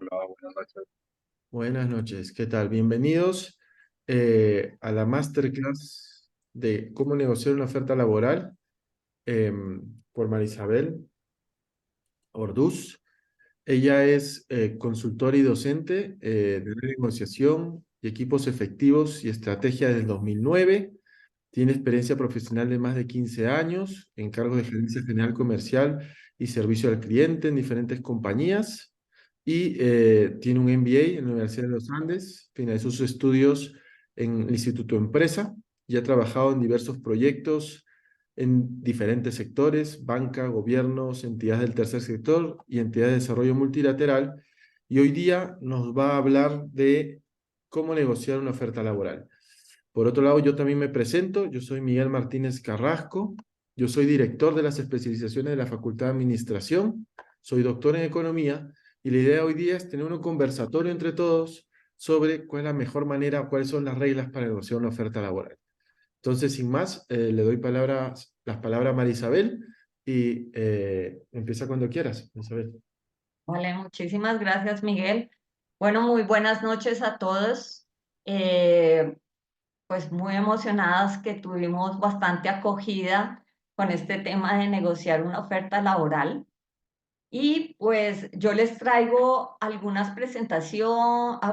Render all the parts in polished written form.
Hola, buenas noches. Buenas noches, ¿qué tal? Bienvenidos a la masterclass de cómo negociar una oferta laboral por Marisabel Orduz. Ella es consultora y docente de negociación y equipos efectivos y estrategia desde el 2009. Tiene experiencia profesional de más de 15 años en cargos de gerencia general comercial y servicio al cliente en diferentes compañías y tiene un MBA en la Universidad de los Andes. Finalizó sus estudios en el Instituto Empresa y ha trabajado en diversos proyectos en diferentes sectores: banca, gobiernos, entidades del tercer sector y entidades de desarrollo multilateral. Y hoy día nos va a hablar de cómo negociar una oferta laboral. Por otro lado, yo también me presento. Yo soy Miguel Martínez Carrasco. Yo soy director de las especializaciones de la Facultad de Administración. Soy doctor en Economía y la idea hoy día es tener un conversatorio entre todos sobre cuál es la mejor manera, cuáles son las reglas para negociar una oferta laboral. Entonces, sin más, le doy las palabras a María Isabel y empieza cuando quieras, Isabel. Vale, muchísimas gracias, Miguel. Bueno, muy buenas noches a todos. Eh, pues muy emocionadas que tuvimos bastante acogida con este tema de negociar una oferta laboral. Y pues yo les traigo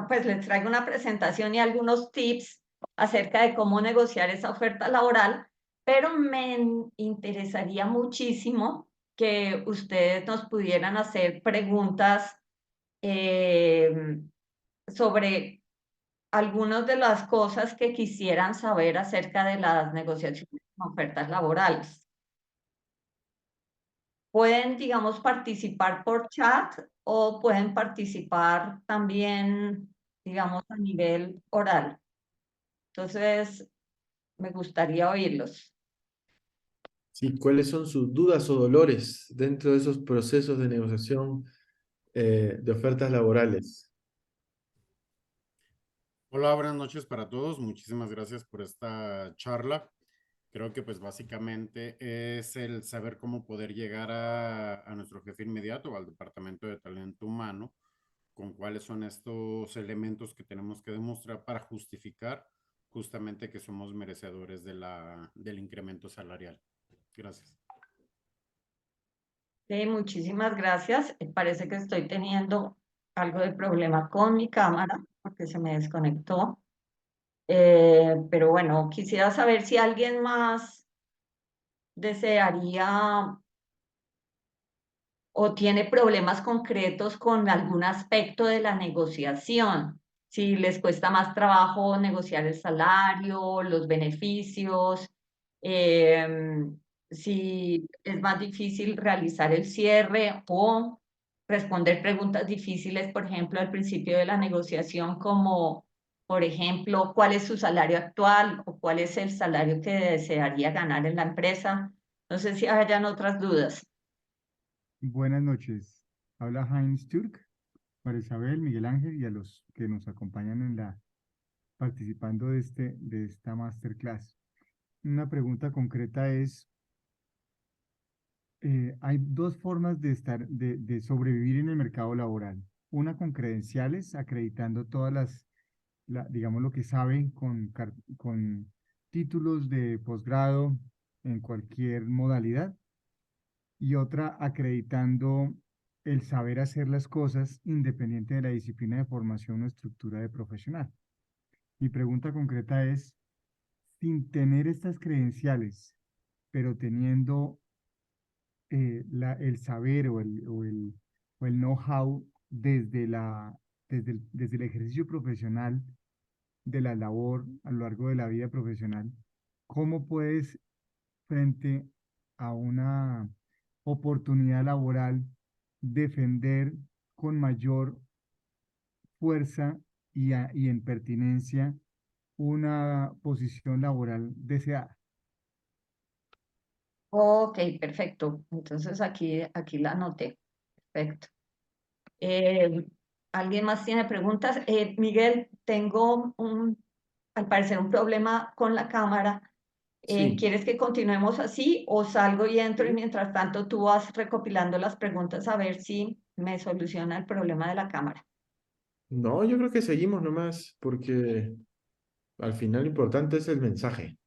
pues les traigo una presentación y algunos tips acerca de cómo negociar esa oferta laboral, pero me interesaría muchísimo que ustedes nos pudieran hacer preguntas eh, sobre algunas de las cosas que quisieran saber acerca de las negociaciones de ofertas laborales. Pueden, digamos, participar por chat o pueden participar también, digamos, a nivel oral. Entonces, me gustaría oírlos. Sí, ¿cuáles son sus dudas o dolores dentro de esos procesos de negociación de ofertas laborales? Hola, buenas noches para todos. Muchísimas gracias por esta charla. Creo que pues básicamente es el saber cómo poder llegar a nuestro jefe inmediato o al departamento de talento humano con cuáles son estos elementos que tenemos que demostrar para justificar justamente que somos merecedores del incremento salarial. Gracias. Sí, muchísimas gracias. Parece que estoy teniendo algo de problema con mi cámara porque se me desconectó. Pero bueno, quisiera saber si alguien más desearía o tiene problemas concretos con algún aspecto de la negociación. Si les cuesta más trabajo negociar el salario, los beneficios, si es más difícil realizar el cierre o responder preguntas difíciles, por ejemplo, al principio de la negociación, como, por ejemplo, ¿cuál es su salario actual o cuál es el salario que desearía ganar en la empresa? No sé si hayan otras dudas. Buenas noches. Habla Heinz Turk, para Isabel, Miguel Ángel y a los que nos acompañan participando de esta masterclass. Una pregunta concreta es, hay dos formas de sobrevivir en el mercado laboral. Una con credenciales, acreditando digamos lo que saben con títulos de posgrado en cualquier modalidad, y otra acreditando el saber hacer las cosas independiente de la disciplina de formación o estructura de profesional. Mi pregunta concreta es, sin tener estas credenciales, pero teniendo el saber o el know-how desde el ejercicio profesional de la labor a lo largo de la vida profesional, ¿cómo puedes, frente a una oportunidad laboral, defender con mayor fuerza y en pertinencia una posición laboral deseada? Ok, perfecto. Entonces aquí la anoté. Perfecto. ¿Alguien más tiene preguntas? Miguel, tengo al parecer un problema con la cámara. Sí, ¿Quieres que continuemos así o salgo y entro y sí. mientras tanto tú vas recopilando las preguntas a ver si me soluciona el problema de la cámara? No, yo creo que seguimos nomás, porque al final lo importante es el mensaje.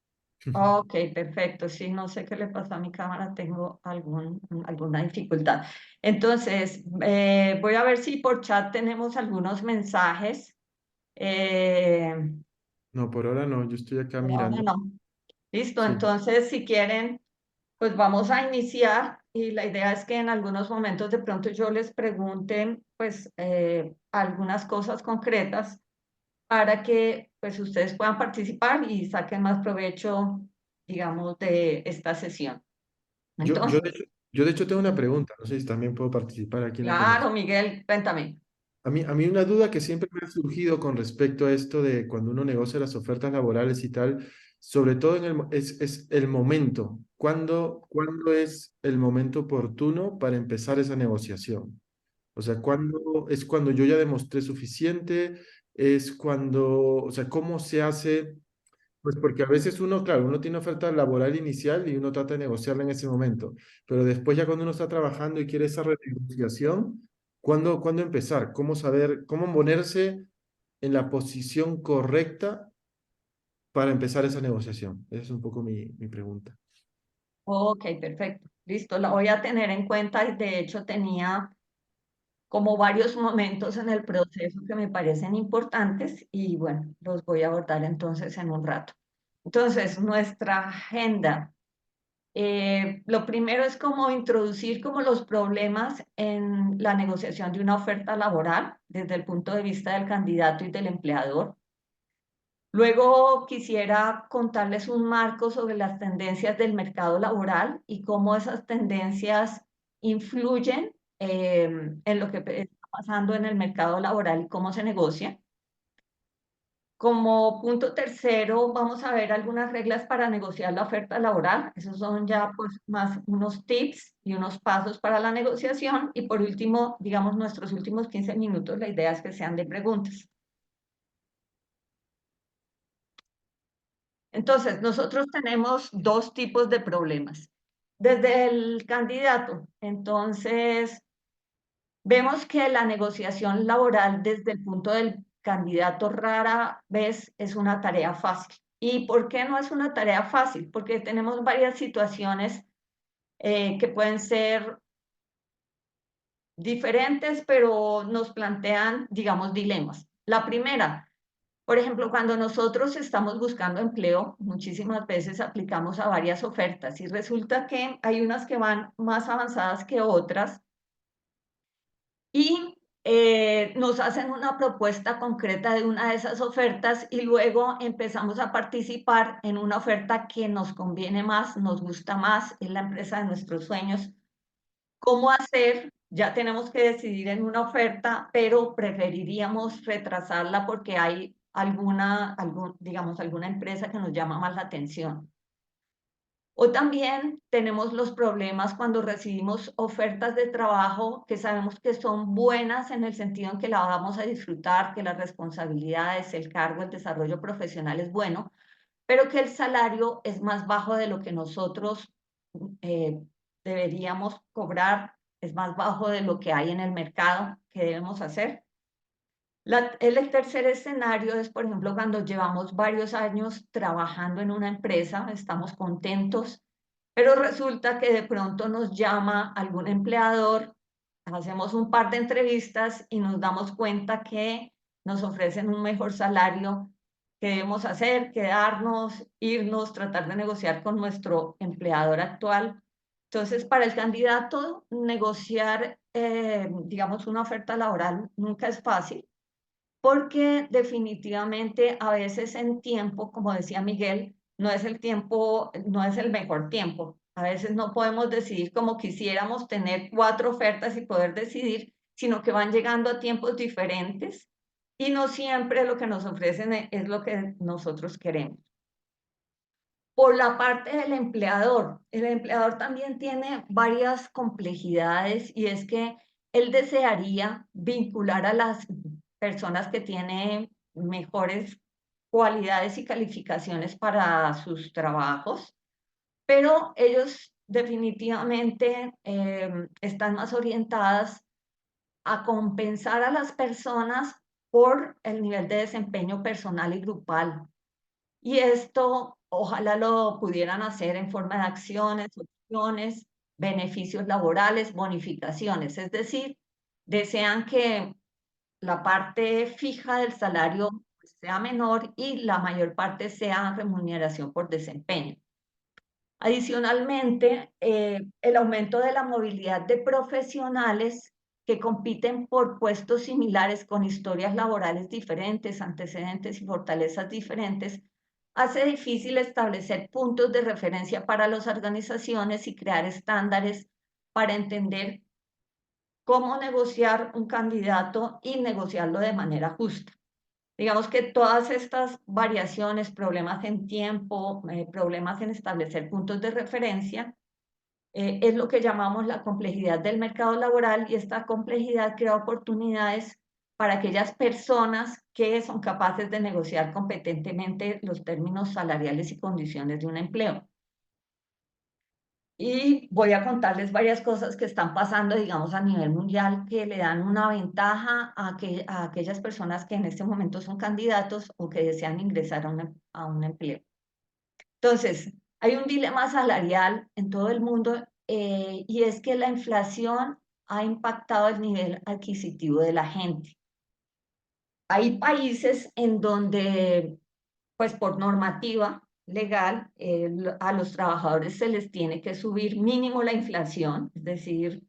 Ok, perfecto. Sí, no sé qué le pasó a mi cámara, tengo alguna dificultad. Entonces, voy a ver si por chat tenemos algunos mensajes. Eh, No, por ahora no, yo estoy acá por ahora mirando. no. Listo, Sí. entonces si quieren, pues vamos a iniciar y la idea es que en algunos momentos de pronto yo les pregunte pues algunas cosas concretas para que pues ustedes puedan participar y saquen más provecho, digamos, de esta sesión. Yo, yo, Entonces, de hecho, yo de hecho tengo una pregunta, no sé si también puedo participar aquí en la claro, conversación. Miguel, cuéntame. A mí una duda que siempre me ha surgido con respecto a esto de cuando uno negocia las ofertas laborales y tal, sobre todo es el momento. ¿Cuándo es el momento oportuno para empezar esa negociación? O sea, ¿cuándo es cuando yo ya demostré suficiente? Es cuando, o sea, ¿cómo se hace? Pues porque a veces uno, claro, uno tiene oferta laboral inicial y uno trata de negociarla en ese momento, pero después ya cuando uno está trabajando y quiere esa renegociación, ¿cuándo empezar? ¿Cómo saber, cómo ponerse en la posición correcta para empezar esa negociación? Esa es un poco mi pregunta. Ok, perfecto. Listo, la voy a tener en cuenta y de hecho tenía como varios momentos en el proceso que me parecen importantes y bueno, los voy a abordar entonces en un rato. Entonces, nuestra agenda. Lo primero es como introducir como los problemas en la negociación de una oferta laboral desde el punto de vista del candidato y del empleador. Luego quisiera contarles un marco sobre las tendencias del mercado laboral y cómo esas tendencias influyen en lo que está pasando en el mercado laboral y cómo se negocia. Como punto tercero, vamos a ver algunas reglas para negociar la oferta laboral. Esos son ya pues más unos tips y unos pasos para la negociación. Y por último, digamos, nuestros últimos 15 minutos, la idea es que sean de preguntas. Entonces, nosotros tenemos dos tipos de problemas. Desde el candidato, entonces, vemos que la negociación laboral desde el punto del candidato rara vez es una tarea fácil. ¿Y por qué no es una tarea fácil? Porque tenemos varias situaciones que pueden ser diferentes, pero nos plantean, digamos, dilemas. La primera, por ejemplo, cuando nosotros estamos buscando empleo, muchísimas veces aplicamos a varias ofertas y resulta que hay unas que van más avanzadas que otras y nos hacen una propuesta concreta de una de esas ofertas y luego empezamos a participar en una oferta que nos conviene más, nos gusta más, es la empresa de nuestros sueños. ¿Cómo hacer? Ya tenemos que decidir en una oferta, pero preferiríamos retrasarla porque hay digamos, alguna empresa que nos llama más la atención. O también tenemos los problemas cuando recibimos ofertas de trabajo que sabemos que son buenas en el sentido en que la vamos a disfrutar, que las responsabilidades, el cargo, el desarrollo profesional es bueno, pero que el salario es más bajo de lo que nosotros eh, deberíamos cobrar, es más bajo de lo que hay en el mercado que debemos hacer. El tercer escenario es, por ejemplo, cuando llevamos varios años trabajando en una empresa, estamos contentos, pero resulta que de pronto nos llama algún empleador, hacemos un par de entrevistas y nos damos cuenta que nos ofrecen un mejor salario que debemos hacer, quedarnos, irnos, tratar de negociar con nuestro empleador actual. Entonces, para el candidato, negociar, digamos, una oferta laboral nunca es fácil porque definitivamente a veces en tiempo, como decía Miguel, no es el tiempo, no es el mejor tiempo. A veces no podemos decidir como quisiéramos tener 4 ofertas y poder decidir, sino que van llegando a tiempos diferentes y no siempre lo que nos ofrecen es lo que nosotros queremos. Por la parte del empleador, el empleador también tiene varias complejidades y es que él desearía vincular a las personas que tienen mejores cualidades y calificaciones para sus trabajos, pero ellos definitivamente están más orientadas a compensar a las personas por el nivel de desempeño personal y grupal. Y esto ojalá lo pudieran hacer en forma de acciones, opciones, beneficios laborales, bonificaciones. Es decir, desean que la parte fija del salario sea menor y la mayor parte sea remuneración por desempeño. Adicionalmente, el aumento de la movilidad de profesionales que compiten por puestos similares con historias laborales diferentes, antecedentes y fortalezas diferentes, hace difícil establecer puntos de referencia para las organizaciones y crear estándares para entender cómo negociar un candidato y negociarlo de manera justa. Digamos que todas estas variaciones, problemas en tiempo, problemas en establecer puntos de referencia, es lo que llamamos la complejidad del mercado laboral, y esta complejidad crea oportunidades para aquellas personas que son capaces de negociar competentemente los términos salariales y condiciones de un empleo. Y voy a contarles varias cosas que están pasando, digamos, a nivel mundial, que le dan una ventaja a aquellas personas que en este momento son candidatos o que desean ingresar a un empleo. Entonces, hay un dilema salarial en todo el mundo, y es que la inflación ha impactado el nivel adquisitivo de la gente. Hay países en donde, pues por normativa legal, a los trabajadores se les tiene que subir mínimo la inflación, es decir,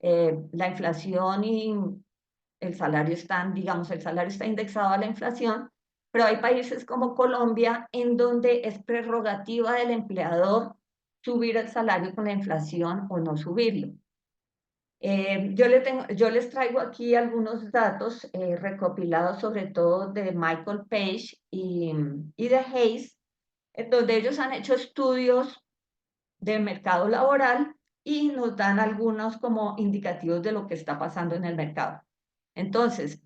la inflación y el salario están, digamos, el salario está indexado a la inflación, pero hay países como Colombia en donde es prerrogativa del empleador subir el salario con la inflación o no subirlo. Yo les traigo aquí algunos datos recopilados sobre todo de Michael Page y de Hayes, en donde ellos han hecho estudios del mercado laboral y nos dan algunos como indicativos de lo que está pasando en el mercado. Entonces,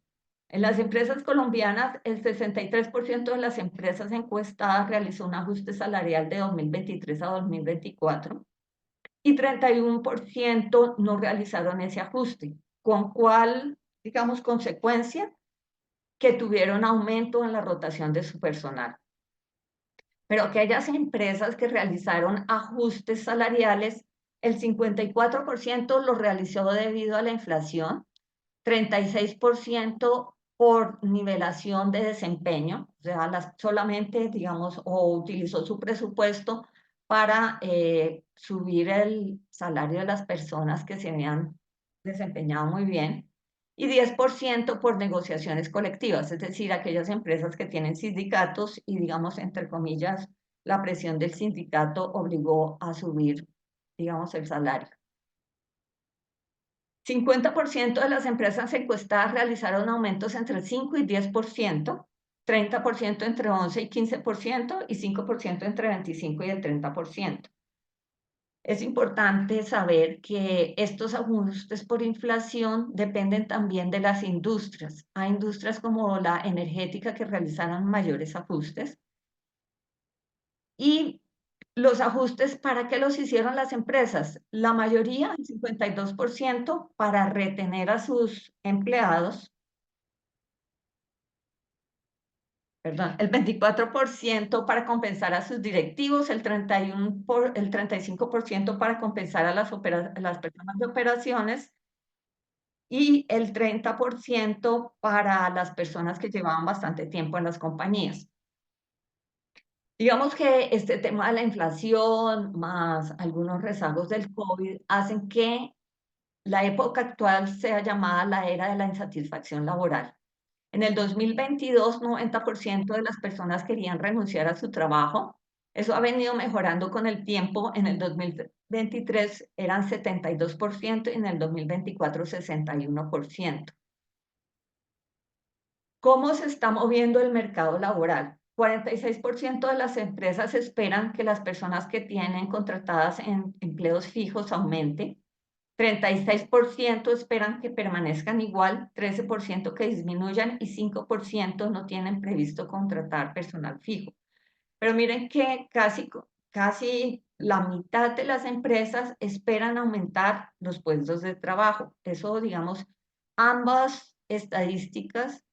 en las empresas colombianas, el 63% de las empresas encuestadas realizó un ajuste salarial de 2023 a 2024 y 31% no realizaron ese ajuste. ¿Con cuál, digamos, consecuencia? Que tuvieron aumento en la rotación de su personal. Pero aquellas empresas que realizaron ajustes salariales, el 54% lo realizó debido a la inflación, 36% por nivelación de desempeño, o sea, solamente, digamos, o utilizó su presupuesto para subir el salario de las personas que se habían desempeñado muy bien, y 10% por negociaciones colectivas, es decir, aquellas empresas que tienen sindicatos y, digamos, entre comillas, la presión del sindicato obligó a subir, digamos, el salario. 50% de las empresas encuestadas realizaron aumentos entre el 5 y 10%, 30% entre 11 y 15% y 5% entre 25 y el 30%. Es importante saber que estos ajustes por inflación dependen también de las industrias. Hay industrias como la energética que realizaron mayores ajustes. Y los ajustes, ¿para qué los hicieron las empresas? La mayoría, el 52%, para retener a sus empleados. Perdón, el 24% para compensar a sus directivos, el 35% para compensar a las personas de operaciones y el 30% para las personas que llevaban bastante tiempo en las compañías. Digamos que este tema de la inflación más algunos rezagos del COVID hacen que la época actual sea llamada la era de la insatisfacción laboral. En el 2022, 90% de las personas querían renunciar a su trabajo. Eso ha venido mejorando con el tiempo. En el 2023 eran 72% y en el 2024 61%. ¿Cómo se está moviendo el mercado laboral? 46% de las empresas esperan que las personas que tienen contratadas en empleos fijos aumente. 36% esperan que permanezcan igual, 13% que disminuyan y 5% no tienen previsto contratar personal fijo. Pero miren que casi la mitad de las empresas esperan aumentar los puestos de trabajo. Eso, digamos, ambas estadísticas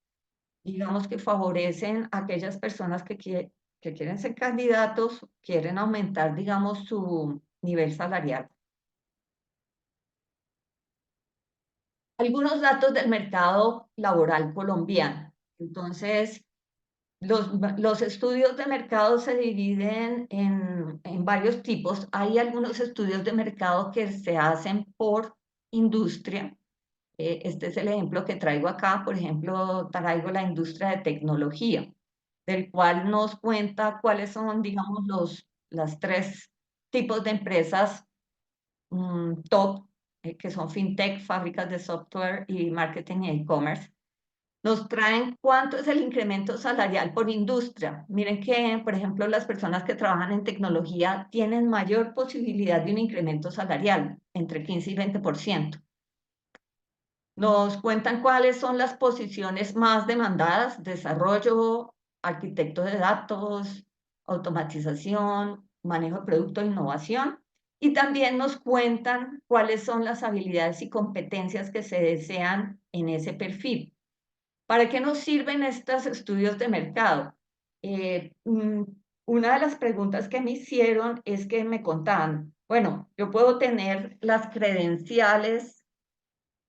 digamos que favorecen a aquellas personas que quieren ser candidatos, quieren aumentar, digamos, su nivel salarial. Algunos datos del mercado laboral colombiano. Entonces, los estudios de mercado se dividen en varios tipos. Hay algunos estudios de mercado que se hacen por industria. Este es el ejemplo que traigo acá. Por ejemplo, traigo la industria de tecnología, del cual nos cuenta cuáles son, digamos, las tres tipos de empresas top, que son fintech, fábricas de software y marketing y e-commerce. Nos traen cuánto es el incremento salarial por industria. Miren que, por ejemplo, las personas que trabajan en tecnología tienen mayor posibilidad de un incremento salarial, entre 15 y 20%. Nos cuentan cuáles son las posiciones más demandadas: desarrollo, arquitecto de datos, automatización, manejo de producto e innovación. Y también nos cuentan cuáles son las habilidades y competencias que se desean en ese perfil. ¿Para qué nos sirven estos estudios de mercado? Una de las preguntas que me hicieron es que me contaban, bueno, yo puedo tener las credenciales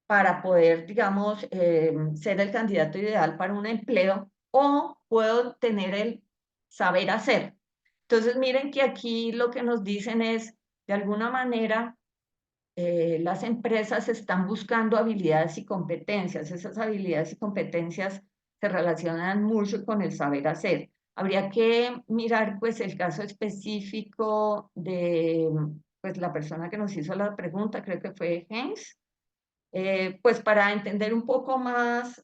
para poder, digamos, ser el candidato ideal para un empleo, o puedo tener el saber hacer. Entonces, miren que aquí lo que nos dicen es, de alguna manera, las empresas están buscando habilidades y competencias. Esas habilidades y competencias se relacionan mucho con el saber hacer. Habría que mirar, pues, el caso específico de, pues, la persona que nos hizo la pregunta, creo que fue Hens, pues para entender un poco más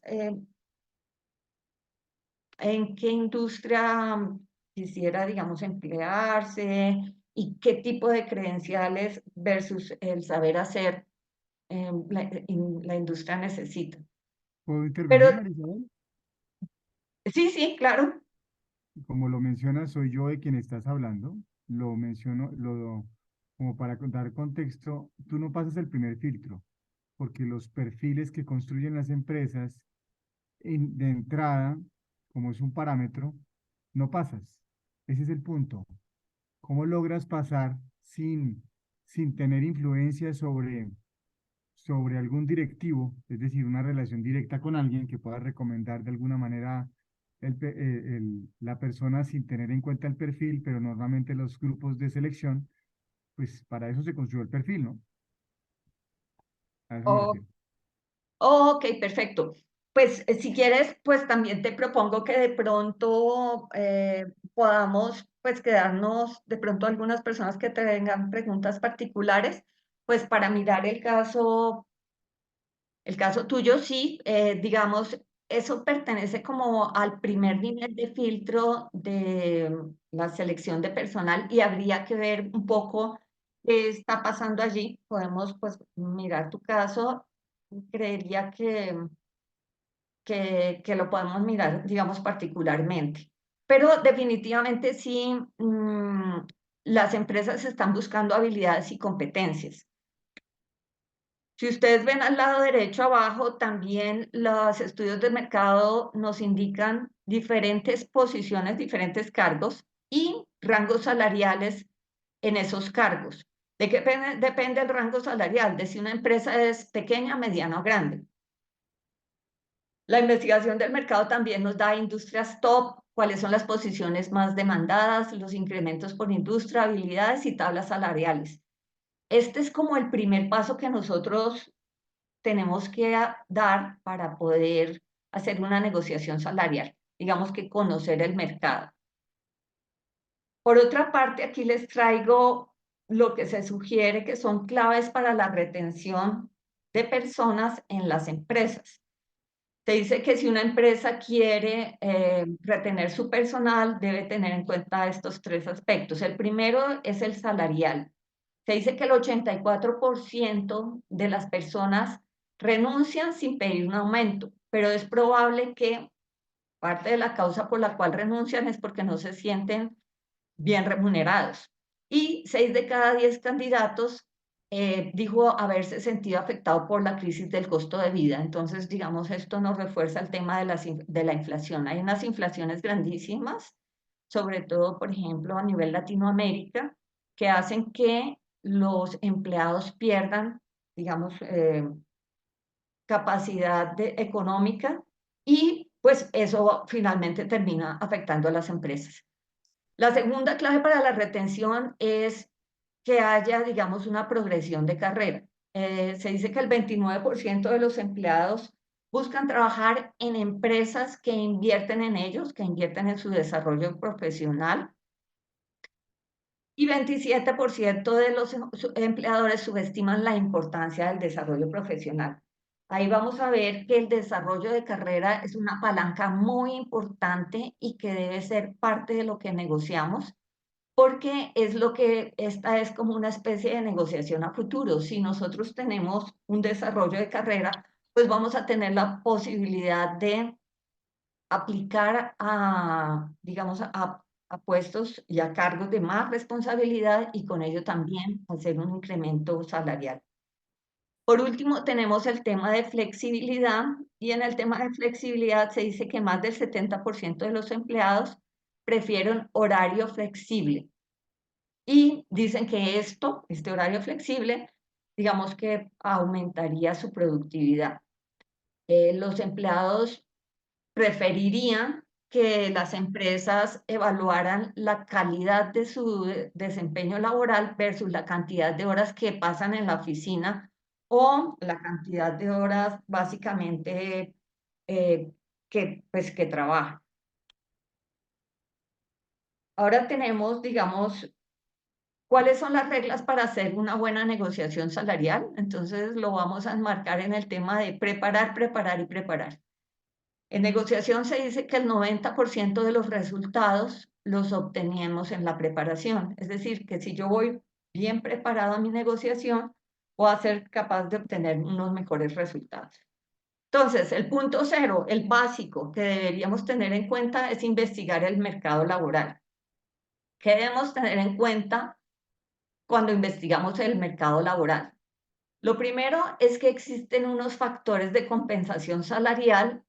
en qué industria quisiera, digamos, emplearse y qué tipo de credenciales versus el saber hacer la industria necesita. ¿Puedo Pero intervenir, María Isabel? sí, sí, claro. Como lo mencionas, soy yo de quien estás hablando. Lo menciono, como para dar contexto, tú no pasas el primer filtro, porque los perfiles que construyen las empresas de entrada, como es un parámetro, no pasas. Ese es el punto. ¿Cómo logras pasar sin tener influencia sobre algún directivo, es decir, una relación directa con alguien que pueda recomendar de alguna manera la persona sin tener en cuenta el perfil? Pero normalmente los grupos de selección, pues para eso se construyó el perfil, ¿no? A eso me Oh, refiero. ok, perfecto. Pues si quieres, pues también te propongo que de pronto podamos pues quedarnos de pronto algunas personas que tengan preguntas particulares, pues para mirar el caso tuyo. Sí, digamos, eso pertenece como al primer nivel de filtro de la selección de personal, y habría que ver un poco qué está pasando allí. Podemos pues mirar tu caso. Creería que lo podemos mirar, digamos, particularmente. Pero definitivamente sí, las empresas están buscando habilidades y competencias. Si ustedes ven al lado derecho abajo, también los estudios de mercado nos indican diferentes posiciones, diferentes cargos y rangos salariales en esos cargos. ¿De qué depende el rango salarial? De si una empresa es pequeña, mediana o grande. La investigación del mercado también nos da industrias top, cuáles son las posiciones más demandadas, los incrementos por industria, habilidades y tablas salariales. Este es como el primer paso que nosotros tenemos que dar para poder hacer una negociación salarial. Digamos que conocer el mercado. Por otra parte, aquí les traigo lo que se sugiere que son claves para la retención de personas en las empresas. Se dice que si una empresa quiere retener su personal, debe tener en cuenta estos tres aspectos. El primero es el salarial. Se dice que el 84% de las personas renuncian sin pedir un aumento, pero es probable que parte de la causa por la cual renuncian es porque no se sienten bien remunerados. Y 6 de cada 10 candidatos dijo haberse sentido afectado por la crisis del costo de vida. Entonces, digamos, esto nos refuerza el tema de la inflación. Hay unas inflaciones grandísimas, sobre todo, por ejemplo, a nivel Latinoamérica, que hacen que los empleados pierdan, digamos, capacidad económica y pues eso finalmente termina afectando a las empresas. La segunda clave para la retención es que haya, digamos, una progresión de carrera. Se dice que el 29% de los empleados buscan trabajar en empresas que invierten en ellos, que invierten en su desarrollo profesional, y 27% de los empleadores subestiman la importancia del desarrollo profesional. Ahí vamos a ver que el desarrollo de carrera es una palanca muy importante y que debe ser parte de lo que negociamos, porque es lo que esta es como una especie de negociación a futuro. Si nosotros tenemos un desarrollo de carrera, pues vamos a tener la posibilidad de aplicar a, digamos, a puestos y a cargos de más responsabilidad y con ello también hacer un incremento salarial. Por último, tenemos el tema de flexibilidad y en el tema de flexibilidad se dice que más del 70% de los empleados prefieren horario flexible y dicen que este horario flexible, digamos que aumentaría su productividad. Los empleados preferirían que las empresas evaluaran la calidad de su desempeño laboral versus la cantidad de horas que pasan en la oficina o la cantidad de horas básicamente que trabajan. Ahora tenemos, digamos, ¿cuáles son las reglas para hacer una buena negociación salarial? Entonces lo vamos a enmarcar en el tema de preparar, preparar y preparar. En negociación se dice que el 90% de los resultados los obtenemos en la preparación. Es decir, que si yo voy bien preparado a mi negociación, voy a ser capaz de obtener unos mejores resultados. Entonces, el punto cero, el básico que deberíamos tener en cuenta es investigar el mercado laboral. ¿Qué debemos tener en cuenta cuando investigamos el mercado laboral? Lo primero es que existen unos factores de compensación salarial,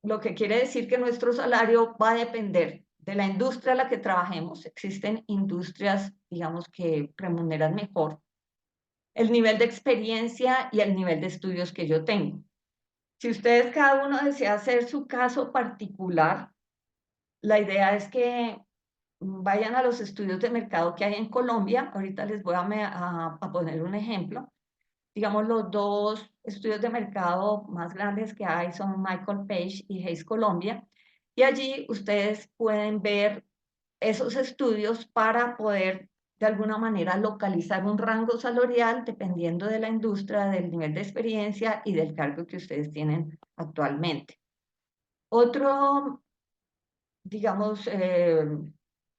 lo que quiere decir que nuestro salario va a depender de la industria en la que trabajemos. Existen industrias, digamos, que remuneran mejor, el nivel de experiencia y el nivel de estudios que yo tengo. Si ustedes cada uno desea hacer su caso particular, la idea es que vayan a los estudios de mercado que hay en Colombia. Ahorita les voy a poner un ejemplo. Digamos, los dos estudios de mercado más grandes que hay son Michael Page y Hayes Colombia. Y allí ustedes pueden ver esos estudios para poder de alguna manera localizar un rango salarial dependiendo de la industria, del nivel de experiencia y del cargo que ustedes tienen actualmente. Otro, digamos,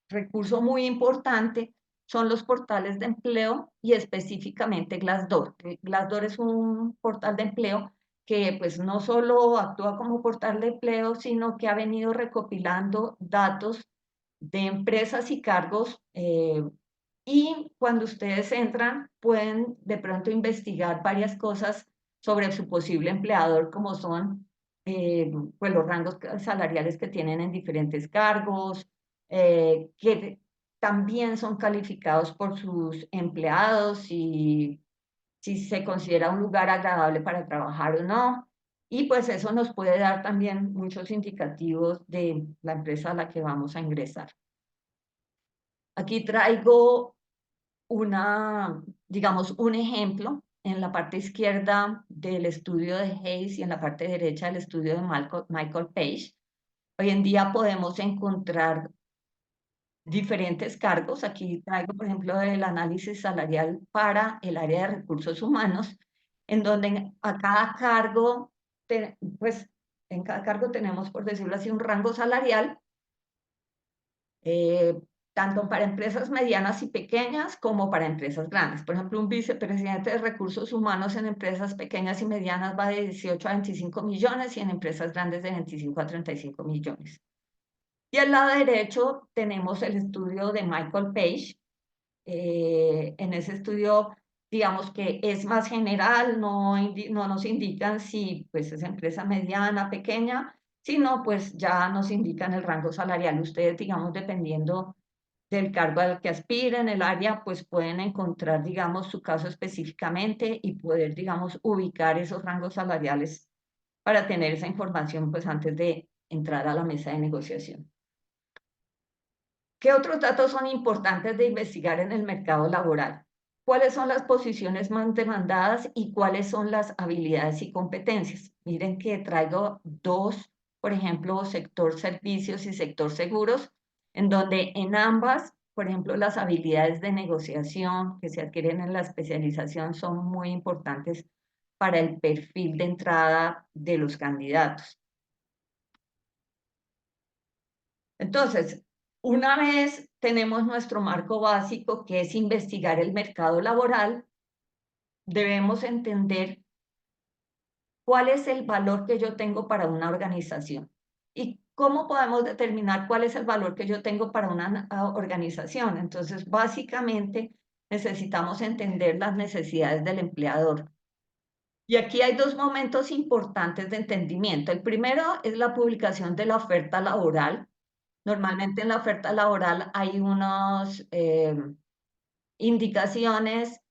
recurso muy importante son los portales de empleo y específicamente Glassdoor. Glassdoor es un portal de empleo que pues no solo actúa como portal de empleo, sino que ha venido recopilando datos de empresas y cargos y cuando ustedes entran pueden de pronto investigar varias cosas sobre su posible empleador, como son pues los rangos salariales que tienen en diferentes cargos, que también son calificados por sus empleados y si se considera un lugar agradable para trabajar o no. Y pues eso nos puede dar también muchos indicativos de la empresa a la que vamos a ingresar. Aquí traigo digamos, un ejemplo en la parte izquierda del estudio de Hayes y en la parte derecha del estudio de Michael Page. Hoy en día podemos encontrar diferentes cargos. Aquí traigo, por ejemplo, el análisis salarial para el área de recursos humanos, en donde a cada cargo, pues en cada cargo tenemos, por decirlo así, un rango salarial, tanto para empresas medianas y pequeñas como para empresas grandes. Por ejemplo, un vicepresidente de recursos humanos en empresas pequeñas y medianas va de 18 a 25 millones y en empresas grandes de 25 a 35 millones. Y al lado derecho tenemos el estudio de Michael Page, En ese estudio, digamos que es más general, no nos indican si pues es empresa mediana, pequeña, sino pues ya nos indican el rango salarial. Ustedes, digamos, dependiendo del cargo al que aspiren, el área, pues pueden encontrar, digamos, su caso específicamente y poder, digamos, ubicar esos rangos salariales para tener esa información, pues antes de entrar a la mesa de negociación. ¿Qué otros datos son importantes de investigar en el mercado laboral? ¿Cuáles son las posiciones más demandadas y cuáles son las habilidades y competencias? Miren que traigo dos, por ejemplo, sector servicios y sector seguros, en donde en ambas, por ejemplo, las habilidades de negociación que se adquieren en la especialización son muy importantes para el perfil de entrada de los candidatos. Entonces, una vez tenemos nuestro marco básico, que es investigar el mercado laboral, debemos entender cuál es el valor que yo tengo para una organización y cómo podemos determinar cuál es el valor que yo tengo para una organización. Entonces, básicamente, necesitamos entender las necesidades del empleador. Y aquí hay dos momentos importantes de entendimiento. El primero es la publicación de la oferta laboral. Normalmente en la oferta laboral hay unas indicaciones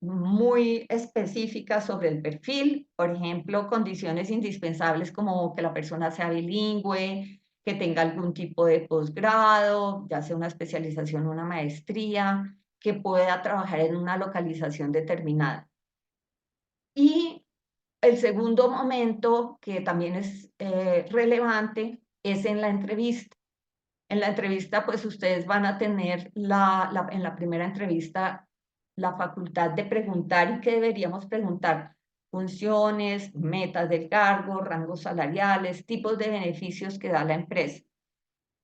muy específicas sobre el perfil, por ejemplo, condiciones indispensables como que la persona sea bilingüe, que tenga algún tipo de posgrado, ya sea una especialización o una maestría, que pueda trabajar en una localización determinada. Y el segundo momento, que también es relevante, es en la entrevista. En la entrevista, pues ustedes van a tener en la primera entrevista la facultad de preguntar y qué deberíamos preguntar. Funciones, metas del cargo, rangos salariales, tipos de beneficios que da la empresa.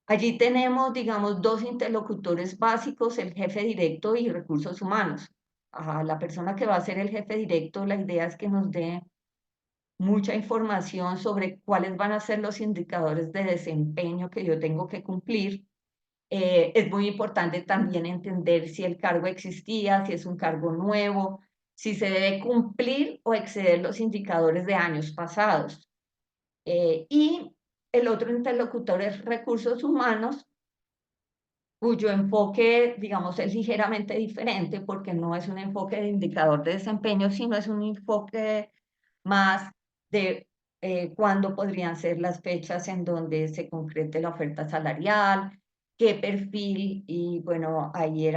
Allí tenemos, digamos, dos interlocutores básicos, el jefe directo y recursos humanos. A la persona que va a ser el jefe directo, la idea es que nos dé mucha información sobre cuáles van a ser los indicadores de desempeño que yo tengo que cumplir. Es muy importante también entender si el cargo existía, si es un cargo nuevo, si se debe cumplir o exceder los indicadores de años pasados. Y el otro interlocutor es recursos humanos, cuyo enfoque, digamos, es ligeramente diferente porque no es un enfoque de indicador de desempeño, sino es un enfoque más de cuándo podrían ser las fechas en donde se concrete la oferta salarial, qué perfil, y bueno, ahí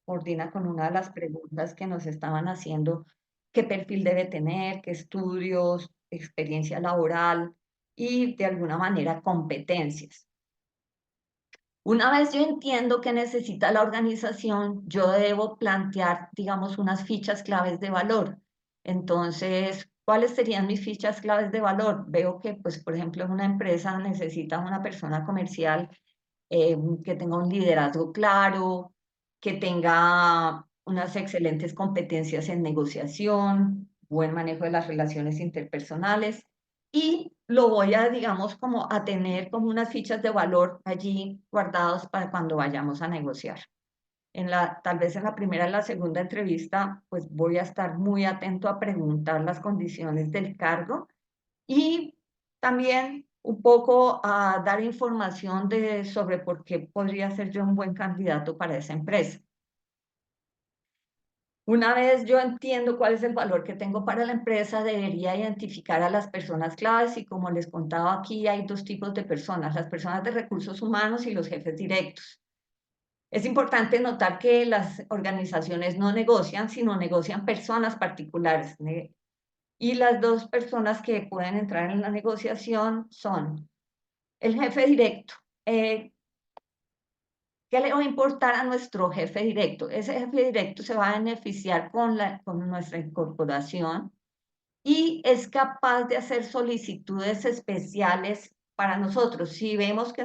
coordina con una de las preguntas que nos estaban haciendo, qué perfil debe tener, qué estudios, experiencia laboral y de alguna manera competencias. Una vez yo entiendo qué necesita la organización, yo debo plantear, digamos, unas fichas claves de valor. Entonces, ¿cuáles serían mis fichas claves de valor? Veo que, pues, por ejemplo, en una empresa necesita una persona comercial que tenga un liderazgo claro, que tenga unas excelentes competencias en negociación, buen manejo de las relaciones interpersonales, y lo voy a, digamos, como a tener como unas fichas de valor allí guardados para cuando vayamos a negociar. Tal vez en la primera y la segunda entrevista, pues voy a estar muy atento a preguntar las condiciones del cargo y también un poco a dar información sobre por qué podría ser yo un buen candidato para esa empresa. Una vez yo entiendo cuál es el valor que tengo para la empresa, debería identificar a las personas claves y, como les contaba aquí, hay dos tipos de personas, las personas de recursos humanos y los jefes directos. Es importante notar que las organizaciones no negocian, sino negocian personas particulares. Y las dos personas que pueden entrar en la negociación son el jefe directo. ¿Qué le va a importar a nuestro jefe directo? Ese jefe directo se va a beneficiar con nuestra incorporación y es capaz de hacer solicitudes especiales para nosotros. Si vemos que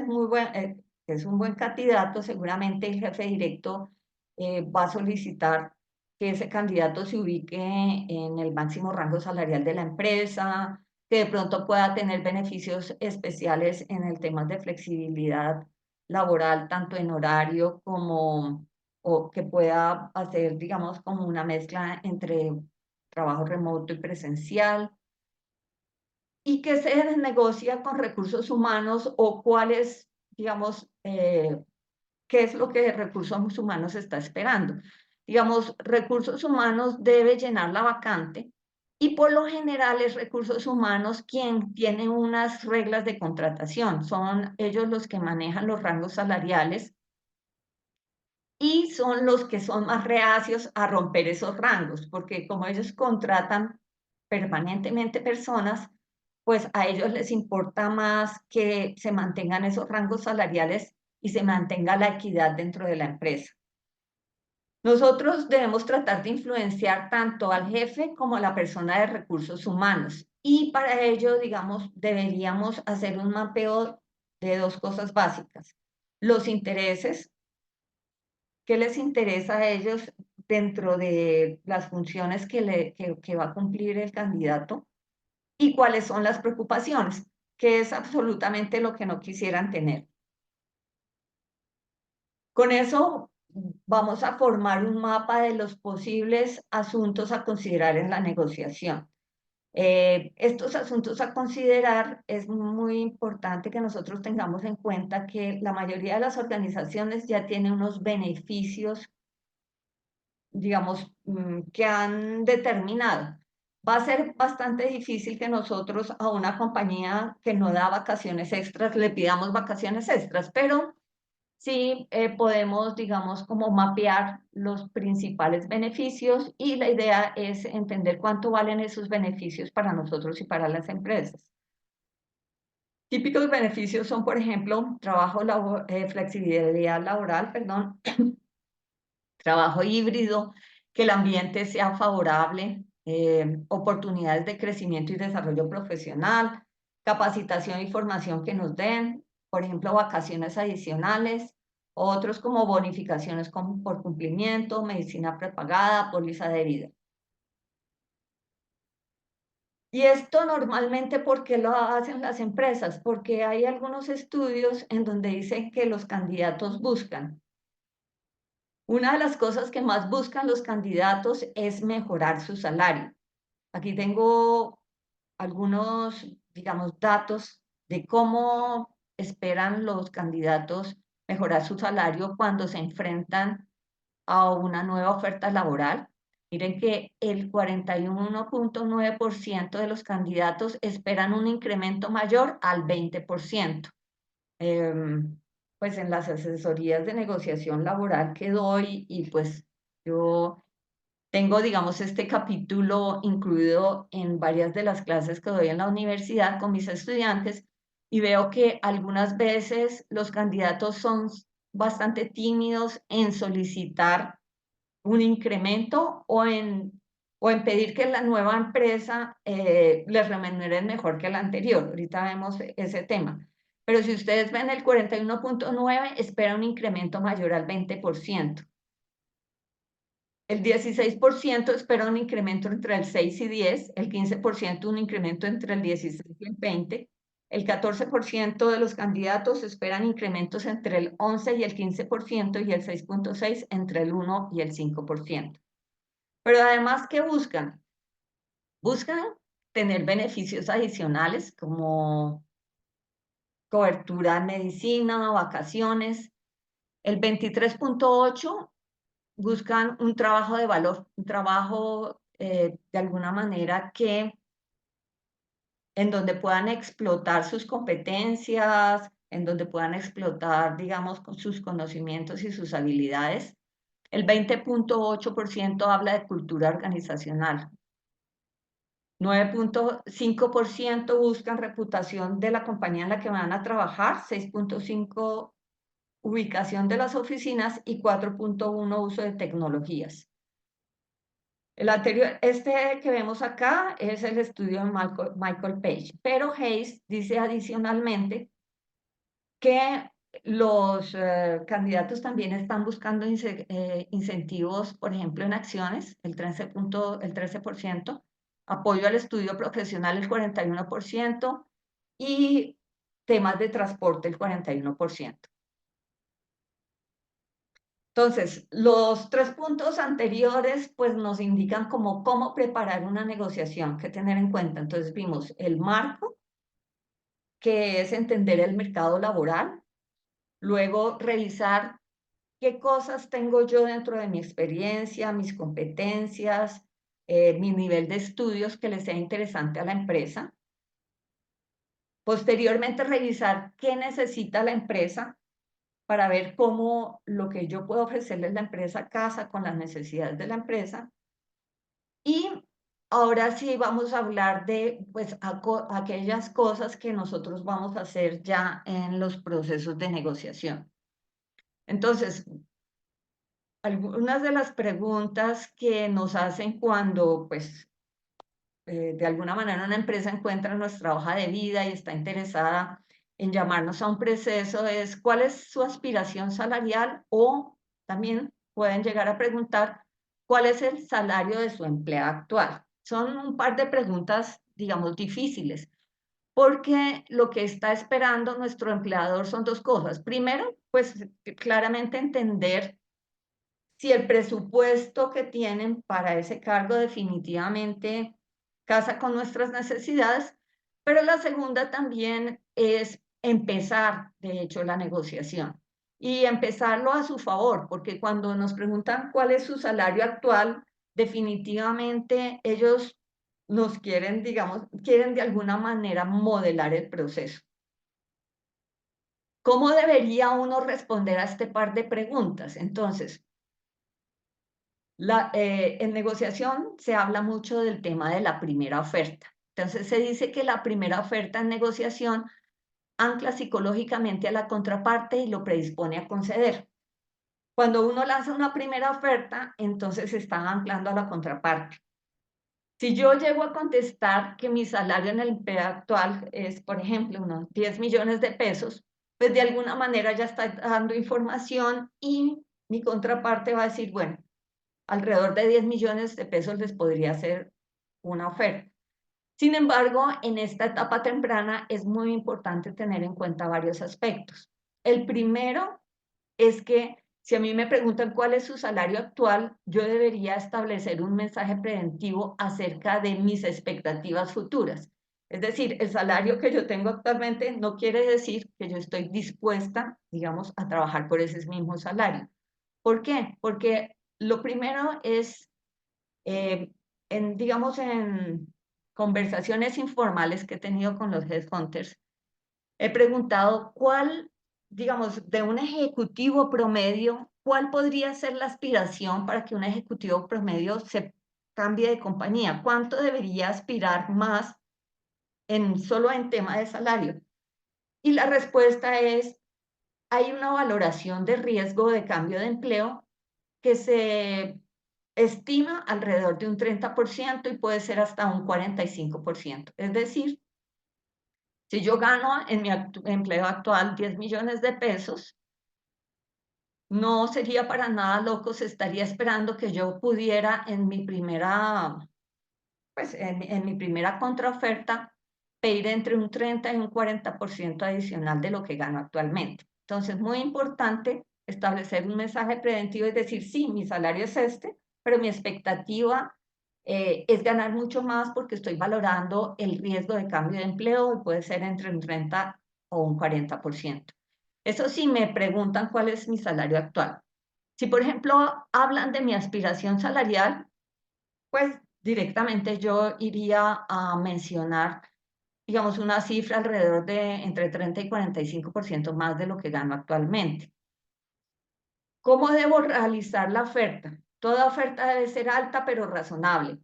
es un buen candidato, seguramente el jefe directo va a solicitar que ese candidato se ubique en el máximo rango salarial de la empresa, que de pronto pueda tener beneficios especiales en el tema de flexibilidad laboral, tanto en horario como o que pueda hacer, digamos, como una mezcla entre trabajo remoto y presencial, y que se negocia con recursos humanos o cuáles, digamos, qué es lo que recursos humanos está esperando. Digamos, recursos humanos debe llenar la vacante y por lo general es recursos humanos quien tiene unas reglas de contratación. Son ellos los que manejan los rangos salariales y son los que son más reacios a romper esos rangos, porque como ellos contratan permanentemente personas, pues a ellos les importa más que se mantengan esos rangos salariales y se mantenga la equidad dentro de la empresa. Nosotros debemos tratar de influenciar tanto al jefe como a la persona de recursos humanos y para ello, digamos, deberíamos hacer un mapeo de dos cosas básicas: los intereses, qué les interesa a ellos dentro de las funciones que va a cumplir el candidato, y cuáles son las preocupaciones, que es absolutamente lo que no quisieran tener. Con eso vamos a formar un mapa de los posibles asuntos a considerar en la negociación. Estos asuntos a considerar, es muy importante que nosotros tengamos en cuenta que la mayoría de las organizaciones ya tienen unos beneficios, digamos, que han determinado. Va a ser bastante difícil que nosotros a una compañía que no da vacaciones extras le pidamos vacaciones extras, pero sí podemos, digamos, como mapear los principales beneficios y la idea es entender cuánto valen esos beneficios para nosotros y para las empresas. Típicos beneficios son, por ejemplo, flexibilidad laboral, perdón, trabajo híbrido, que el ambiente sea favorable, oportunidades de crecimiento y desarrollo profesional, capacitación y formación que nos den, por ejemplo, vacaciones adicionales, otros como bonificaciones por cumplimiento, medicina prepagada, póliza de vida. Y esto normalmente, ¿por qué lo hacen las empresas? Porque hay algunos estudios en donde dicen que los candidatos buscan. Una de las cosas que más buscan los candidatos es mejorar su salario. Aquí tengo algunos, digamos, datos de cómo esperan los candidatos mejorar su salario cuando se enfrentan a una nueva oferta laboral. Miren que el 41.9% de los candidatos esperan un incremento mayor al 20%. Pues en las asesorías de negociación laboral que doy, y pues yo tengo, digamos, este capítulo incluido en varias de las clases que doy en la universidad con mis estudiantes, y veo que algunas veces los candidatos son bastante tímidos en solicitar un incremento o en pedir que la nueva empresa les remunere mejor que la anterior. Ahorita vemos ese tema. Pero si ustedes ven, el 41.9 espera un incremento mayor al 20%. El 16% espera un incremento entre el 6 y 10, el 15% un incremento entre el 16 y el 20, el 14% de los candidatos esperan incrementos entre el 11 y el 15% y el 6.6% entre el 1 y el 5%. Pero además, ¿qué buscan? Buscan tener beneficios adicionales como cobertura en medicina, vacaciones. El 23.8% buscan un trabajo de valor, un trabajo de alguna manera en donde puedan explotar sus competencias, en donde puedan explotar, digamos, sus conocimientos y sus habilidades. El 20.8% habla de cultura organizacional. 9.5% buscan reputación de la compañía en la que van a trabajar, 6.5% ubicación de las oficinas y 4.1% uso de tecnologías. El anterior, este que vemos acá es el estudio de Michael Page, pero Hayes dice adicionalmente que los candidatos también están buscando incentivos, por ejemplo, en acciones, el 13%, apoyo al estudio profesional, el 41%, y temas de transporte, el 41%. Entonces, los 3 puntos anteriores pues nos indican como cómo preparar una negociación, qué tener en cuenta. Entonces vimos el marco, que es entender el mercado laboral, luego revisar qué cosas tengo yo dentro de mi experiencia, mis competencias, mi nivel de estudios que le sea interesante a la empresa. Posteriormente, revisar qué necesita la empresa para ver cómo lo que yo puedo ofrecerle a la empresa casa con las necesidades de la empresa. Y ahora sí vamos a hablar de pues, aquellas cosas que nosotros vamos a hacer ya en los procesos de negociación. Entonces, algunas de las preguntas que nos hacen cuando, pues, de alguna manera una empresa encuentra nuestra hoja de vida y está interesada en llamarnos a un proceso es ¿cuál es su aspiración salarial? O también pueden llegar a preguntar ¿cuál es el salario de su empleado actual? Son un par de preguntas, digamos, difíciles, porque lo que está esperando nuestro empleador son 2 cosas. Primero, pues claramente entender si el presupuesto que tienen para ese cargo definitivamente casa con nuestras necesidades, pero la segunda también es empezar, de hecho, la negociación y empezarlo a su favor, porque cuando nos preguntan cuál es su salario actual, definitivamente ellos nos quieren, digamos, quieren de alguna manera modelar el proceso. ¿Cómo debería uno responder a este par de preguntas? Entonces, en negociación se habla mucho del tema de la primera oferta. Entonces se dice que la primera oferta en negociación ancla psicológicamente a la contraparte y lo predispone a conceder. Cuando uno lanza una primera oferta, entonces se está anclando a la contraparte. Si yo llego a contestar que mi salario en el empleo actual es, por ejemplo, unos 10 millones de pesos, pues de alguna manera ya está dando información y mi contraparte va a decir, bueno, alrededor de 10 millones de pesos les podría hacer una oferta. Sin embargo, en esta etapa temprana es muy importante tener en cuenta varios aspectos. El primero es que si a mí me preguntan cuál es su salario actual, yo debería establecer un mensaje preventivo acerca de mis expectativas futuras. Es decir, el salario que yo tengo actualmente no quiere decir que yo estoy dispuesta, digamos, a trabajar por ese mismo salario. ¿Por qué? Porque lo primero es, digamos, en conversaciones informales que he tenido con los headhunters, he preguntado cuál, digamos, de un ejecutivo promedio, cuál podría ser la aspiración para que un ejecutivo promedio se cambie de compañía. ¿Cuánto debería aspirar más solo en tema de salario? Y la respuesta es, hay una valoración de riesgo de cambio de empleo que se estima alrededor de un 30% y puede ser hasta un 45%. Es decir, si yo gano en mi empleo actual 10 millones de pesos, no sería para nada loco, se estaría esperando que yo pudiera en mi primera, pues en mi primera contraoferta pedir entre un 30 y un 40% adicional de lo que gano actualmente. Entonces, muy importante establecer un mensaje preventivo y decir, sí, mi salario es este, pero mi expectativa es ganar mucho más porque estoy valorando el riesgo de cambio de empleo y puede ser entre un 30 o un 40%. Eso sí, me preguntan cuál es mi salario actual. Si, por ejemplo, hablan de mi aspiración salarial, pues directamente yo iría a mencionar, digamos, una cifra alrededor de entre 30 y 45% más de lo que gano actualmente. ¿Cómo debo realizar la oferta? Toda oferta debe ser alta pero razonable.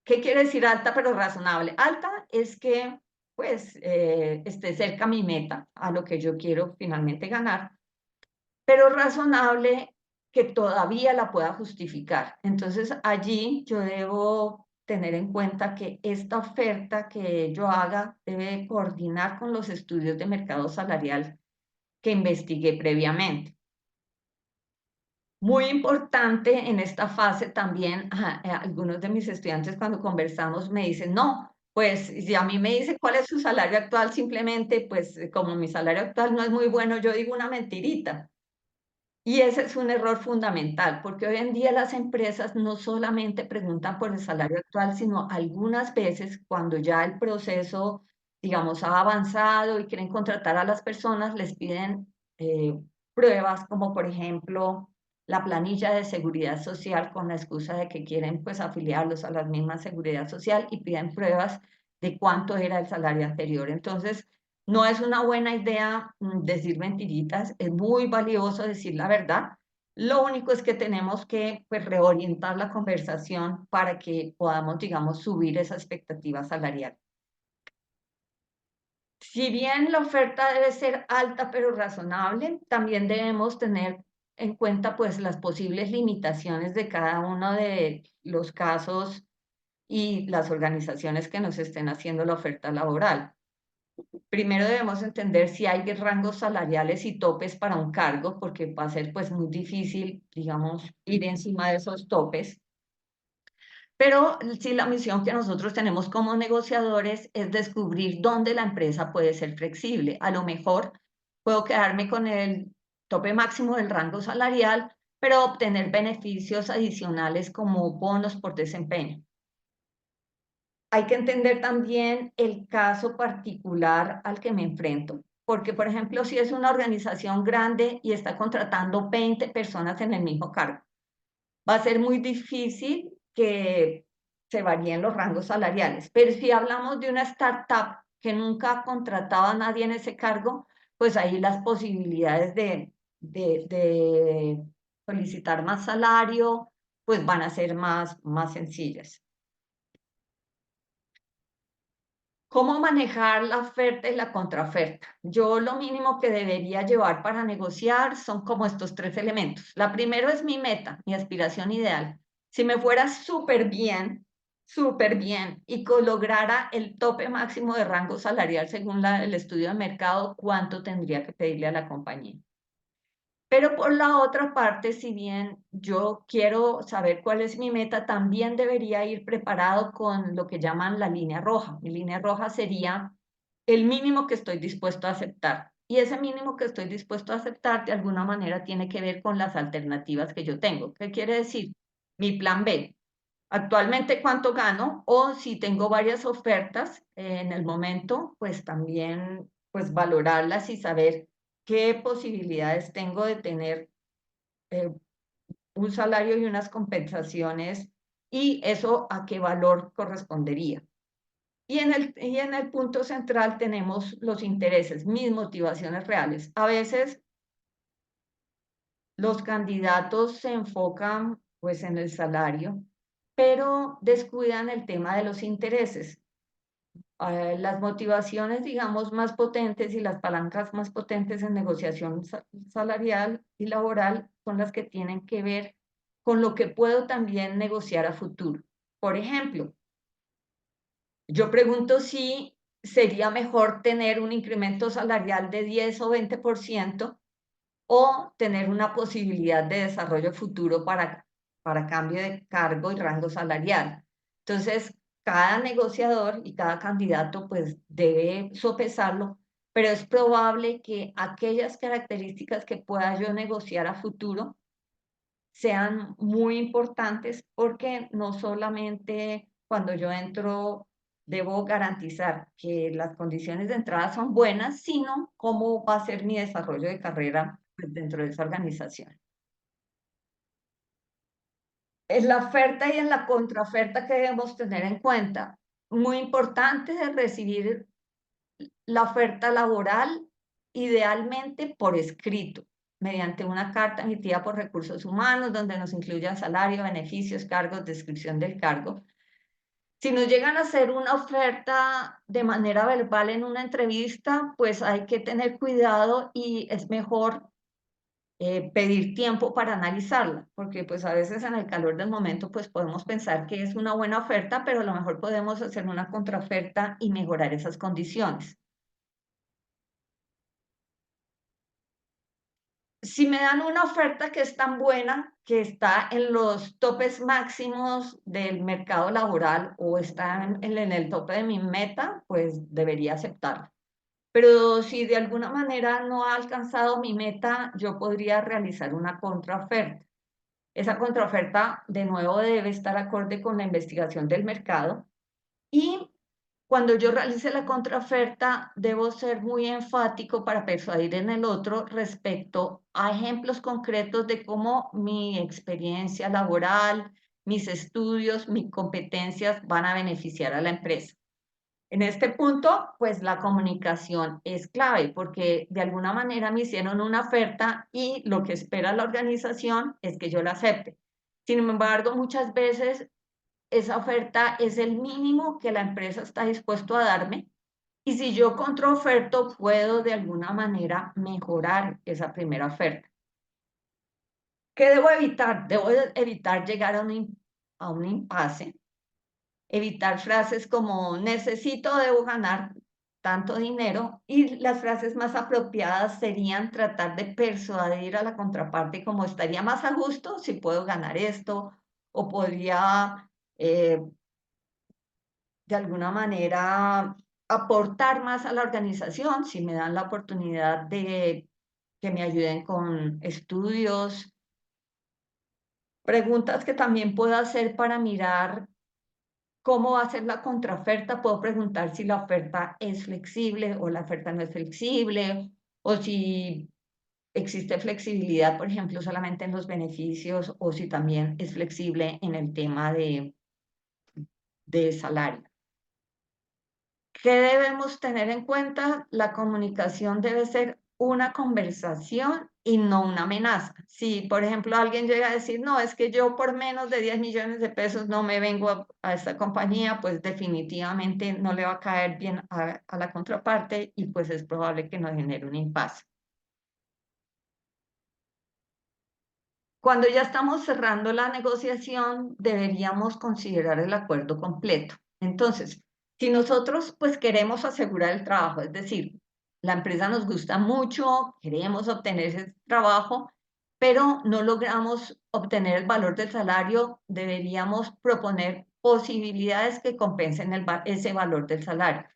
¿Qué quiere decir alta pero razonable? Alta es que pues esté cerca a mi meta, a lo que yo quiero finalmente ganar, pero razonable que todavía la pueda justificar. Entonces allí yo debo tener en cuenta que esta oferta que yo haga debe coordinar con los estudios de mercado salarial que investigué previamente. Muy importante en esta fase también, algunos de mis estudiantes cuando conversamos me dicen, no, pues si a mí me dice cuál es su salario actual, simplemente pues como mi salario actual no es muy bueno, yo digo una mentirita. Y ese es un error fundamental, porque hoy en día las empresas no solamente preguntan por el salario actual, sino algunas veces cuando ya el proceso, digamos, ha avanzado y quieren contratar a las personas, les piden pruebas como por ejemplo la planilla de seguridad social con la excusa de que quieren pues afiliarlos a la misma seguridad social y piden pruebas de cuánto era el salario anterior. Entonces, no es una buena idea decir mentiritas, es muy valioso decir la verdad. Lo único es que tenemos que pues, reorientar la conversación para que podamos, digamos, subir esa expectativa salarial. Si bien la oferta debe ser alta pero razonable, también debemos tener en cuenta pues las posibles limitaciones de cada uno de los casos y las organizaciones que nos estén haciendo la oferta laboral. Primero debemos entender si hay rangos salariales y topes para un cargo, porque va a ser pues muy difícil, digamos, ir encima de esos topes. Pero sí, la misión que nosotros tenemos como negociadores es descubrir dónde la empresa puede ser flexible. A lo mejor puedo quedarme con el tope máximo del rango salarial, pero obtener beneficios adicionales como bonos por desempeño. Hay que entender también el caso particular al que me enfrento, porque por ejemplo, si es una organización grande y está contratando 20 personas en el mismo cargo, va a ser muy difícil que se varíen los rangos salariales. Pero si hablamos de una startup que nunca ha contratado a nadie en ese cargo, pues ahí las posibilidades de solicitar más salario, pues van a ser más sencillas. ¿Cómo manejar la oferta y la contraoferta? Yo lo mínimo que debería llevar para negociar son como estos 3 elementos. La primera es mi meta, mi aspiración ideal. Si me fuera súper bien, y lograra el tope máximo de rango salarial según el estudio de mercado, ¿cuánto tendría que pedirle a la compañía? Pero por la otra parte, si bien yo quiero saber cuál es mi meta, también debería ir preparado con lo que llaman la línea roja. Mi línea roja sería el mínimo que estoy dispuesto a aceptar. Y ese mínimo que estoy dispuesto a aceptar de alguna manera tiene que ver con las alternativas que yo tengo. ¿Qué quiere decir? Mi plan B. Actualmente, ¿cuánto gano? O si tengo varias ofertas en el momento, pues también pues valorarlas y saber qué posibilidades tengo de tener un salario y unas compensaciones y eso a qué valor correspondería. Y en el punto central tenemos los intereses, mis motivaciones reales. A veces los candidatos se enfocan pues en el salario, pero descuidan el tema de los intereses. Las motivaciones, digamos, más potentes y las palancas más potentes en negociación salarial y laboral son las que tienen que ver con lo que puedo también negociar a futuro. Por ejemplo, yo pregunto si sería mejor tener un incremento salarial de 10 o 20% o tener una posibilidad de desarrollo futuro para cambio de cargo y rango salarial. Entonces, cada negociador y cada candidato pues debe sopesarlo, pero es probable que aquellas características que pueda yo negociar a futuro sean muy importantes porque no solamente cuando yo entro debo garantizar que las condiciones de entrada son buenas, sino cómo va a ser mi desarrollo de carrera pues, dentro de esa organización. En la oferta y en la contraoferta que debemos tener en cuenta. Muy importante es recibir la oferta laboral idealmente por escrito, mediante una carta emitida por Recursos Humanos, donde nos incluyan salario, beneficios, cargos, descripción del cargo. Si nos llegan a hacer una oferta de manera verbal en una entrevista, pues hay que tener cuidado y es mejor pedir tiempo para analizarla, porque pues a veces en el calor del momento pues podemos pensar que es una buena oferta, pero a lo mejor podemos hacer una contraoferta y mejorar esas condiciones. Si me dan una oferta que es tan buena, que está en los topes máximos del mercado laboral o está en el tope de mi meta, pues debería aceptarla. Pero si de alguna manera no ha alcanzado mi meta, yo podría realizar una contraoferta. Esa contraoferta, de nuevo, debe estar acorde con la investigación del mercado. Y cuando yo realice la contraoferta, debo ser muy enfático para persuadir en el otro respecto a ejemplos concretos de cómo mi experiencia laboral, mis estudios, mis competencias van a beneficiar a la empresa. En este punto, pues la comunicación es clave porque de alguna manera me hicieron una oferta y lo que espera la organización es que yo la acepte. Sin embargo, muchas veces esa oferta es el mínimo que la empresa está dispuesto a darme y si yo contraoferto puedo de alguna manera mejorar esa primera oferta. ¿Qué debo evitar? Debo evitar llegar a un impasse, evitar frases como necesito, debo ganar tanto dinero, y las frases más apropiadas serían tratar de persuadir a la contraparte como estaría más a gusto si puedo ganar esto o podría de alguna manera aportar más a la organización si me dan la oportunidad de que me ayuden con estudios. Preguntas que también puedo hacer para mirar cómo va a ser la contraoferta. Puedo preguntar si la oferta es flexible o la oferta no es flexible, o si existe flexibilidad, por ejemplo, solamente en los beneficios, o si también es flexible en el tema de salario. ¿Qué debemos tener en cuenta? La comunicación debe ser una conversación y no una amenaza. Si, por ejemplo, alguien llega a decir, no, es que yo por menos de 10 millones de pesos no me vengo a esta compañía, pues definitivamente no le va a caer bien a la contraparte y pues es probable que nos genere un impasse. Cuando ya estamos cerrando la negociación, deberíamos considerar el acuerdo completo. Entonces, si nosotros pues queremos asegurar el trabajo, es decir, la empresa nos gusta mucho, queremos obtener ese trabajo, pero no logramos obtener el valor del salario, deberíamos proponer posibilidades que compensen ese valor del salario.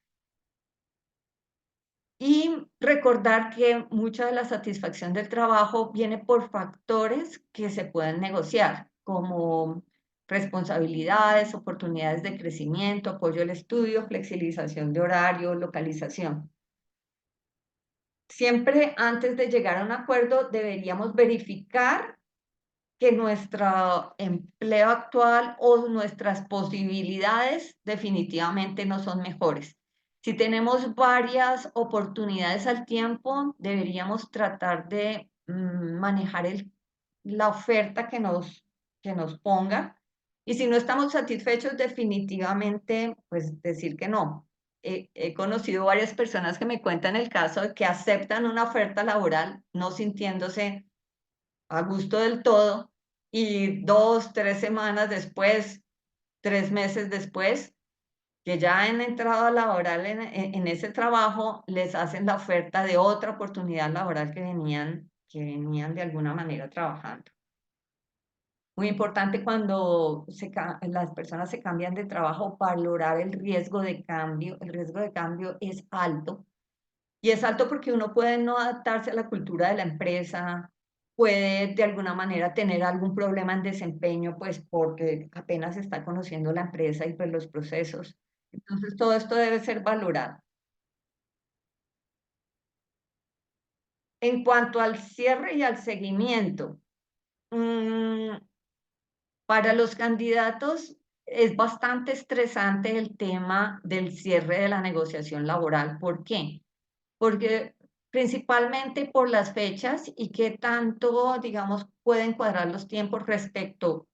Y recordar que mucha de la satisfacción del trabajo viene por factores que se pueden negociar, como responsabilidades, oportunidades de crecimiento, apoyo al estudio, flexibilización de horario, localización. Siempre antes de llegar a un acuerdo deberíamos verificar que nuestro empleo actual o nuestras posibilidades definitivamente no son mejores. Si tenemos varias oportunidades al tiempo, deberíamos tratar de manejar la oferta que nos ponga. Y si no estamos satisfechos, definitivamente, pues decir que no. He conocido varias personas que me cuentan el caso de que aceptan una oferta laboral no sintiéndose a gusto del todo y 2, 3 semanas después, 3 meses después, que ya han entrado a laboral en ese trabajo, les hacen la oferta de otra oportunidad laboral que venían de alguna manera trabajando. Muy importante cuando las personas se cambian de trabajo, valorar el riesgo de cambio. El riesgo de cambio es alto. Y es alto porque uno puede no adaptarse a la cultura de la empresa, puede de alguna manera tener algún problema en desempeño, pues porque apenas está conociendo la empresa y pues los procesos. Entonces todo esto debe ser valorado. En cuanto al cierre y al seguimiento, para los candidatos es bastante estresante el tema del cierre de la negociación laboral. ¿Por qué? Porque principalmente por las fechas y qué tanto, digamos, pueden cuadrar los tiempos respecto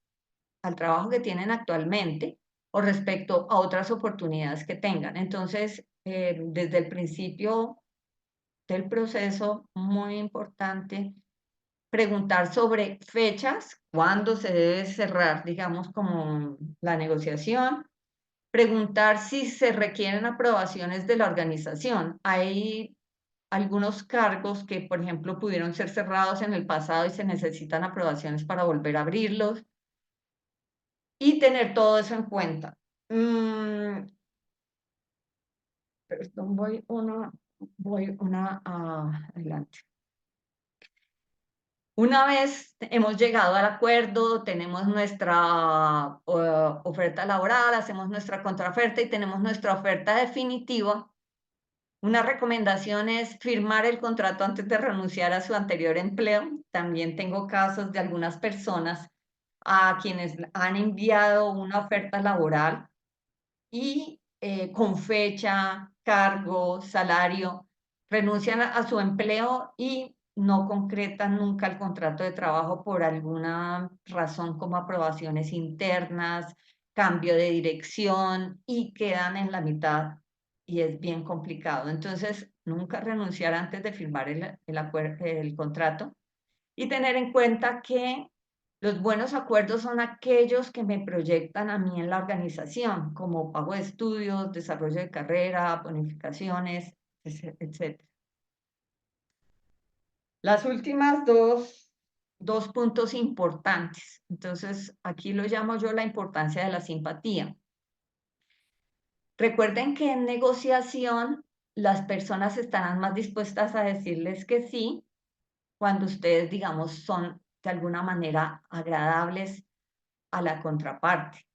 al trabajo que tienen actualmente o respecto a otras oportunidades que tengan. Entonces, desde el principio del proceso, muy importante preguntar sobre fechas, cuándo se debe cerrar, digamos, como la negociación, preguntar si se requieren aprobaciones de la organización. Hay algunos cargos que, por ejemplo, pudieron ser cerrados en el pasado y se necesitan aprobaciones para volver a abrirlos y tener todo eso en cuenta. Perdón, voy uno Voy adelante. Una vez hemos llegado al acuerdo, tenemos nuestra oferta laboral, hacemos nuestra contraoferta y tenemos nuestra oferta definitiva. Una recomendación es firmar el contrato antes de renunciar a su anterior empleo. También tengo casos de algunas personas a quienes han enviado una oferta laboral y con fecha, cargo, salario, renuncian a su empleo y no concretan nunca el contrato de trabajo por alguna razón como aprobaciones internas, cambio de dirección y quedan en la mitad y es bien complicado. Entonces, nunca renunciar antes de firmar el contrato y tener en cuenta que los buenos acuerdos son aquellos que me proyectan a mí en la organización, como pago de estudios, desarrollo de carrera, bonificaciones, etc. Las últimas dos puntos importantes. Entonces, aquí lo llamo yo la importancia de la simpatía. Recuerden que en negociación las personas estarán más dispuestas a decirles que sí cuando ustedes, digamos, son de alguna manera agradables a la contraparte.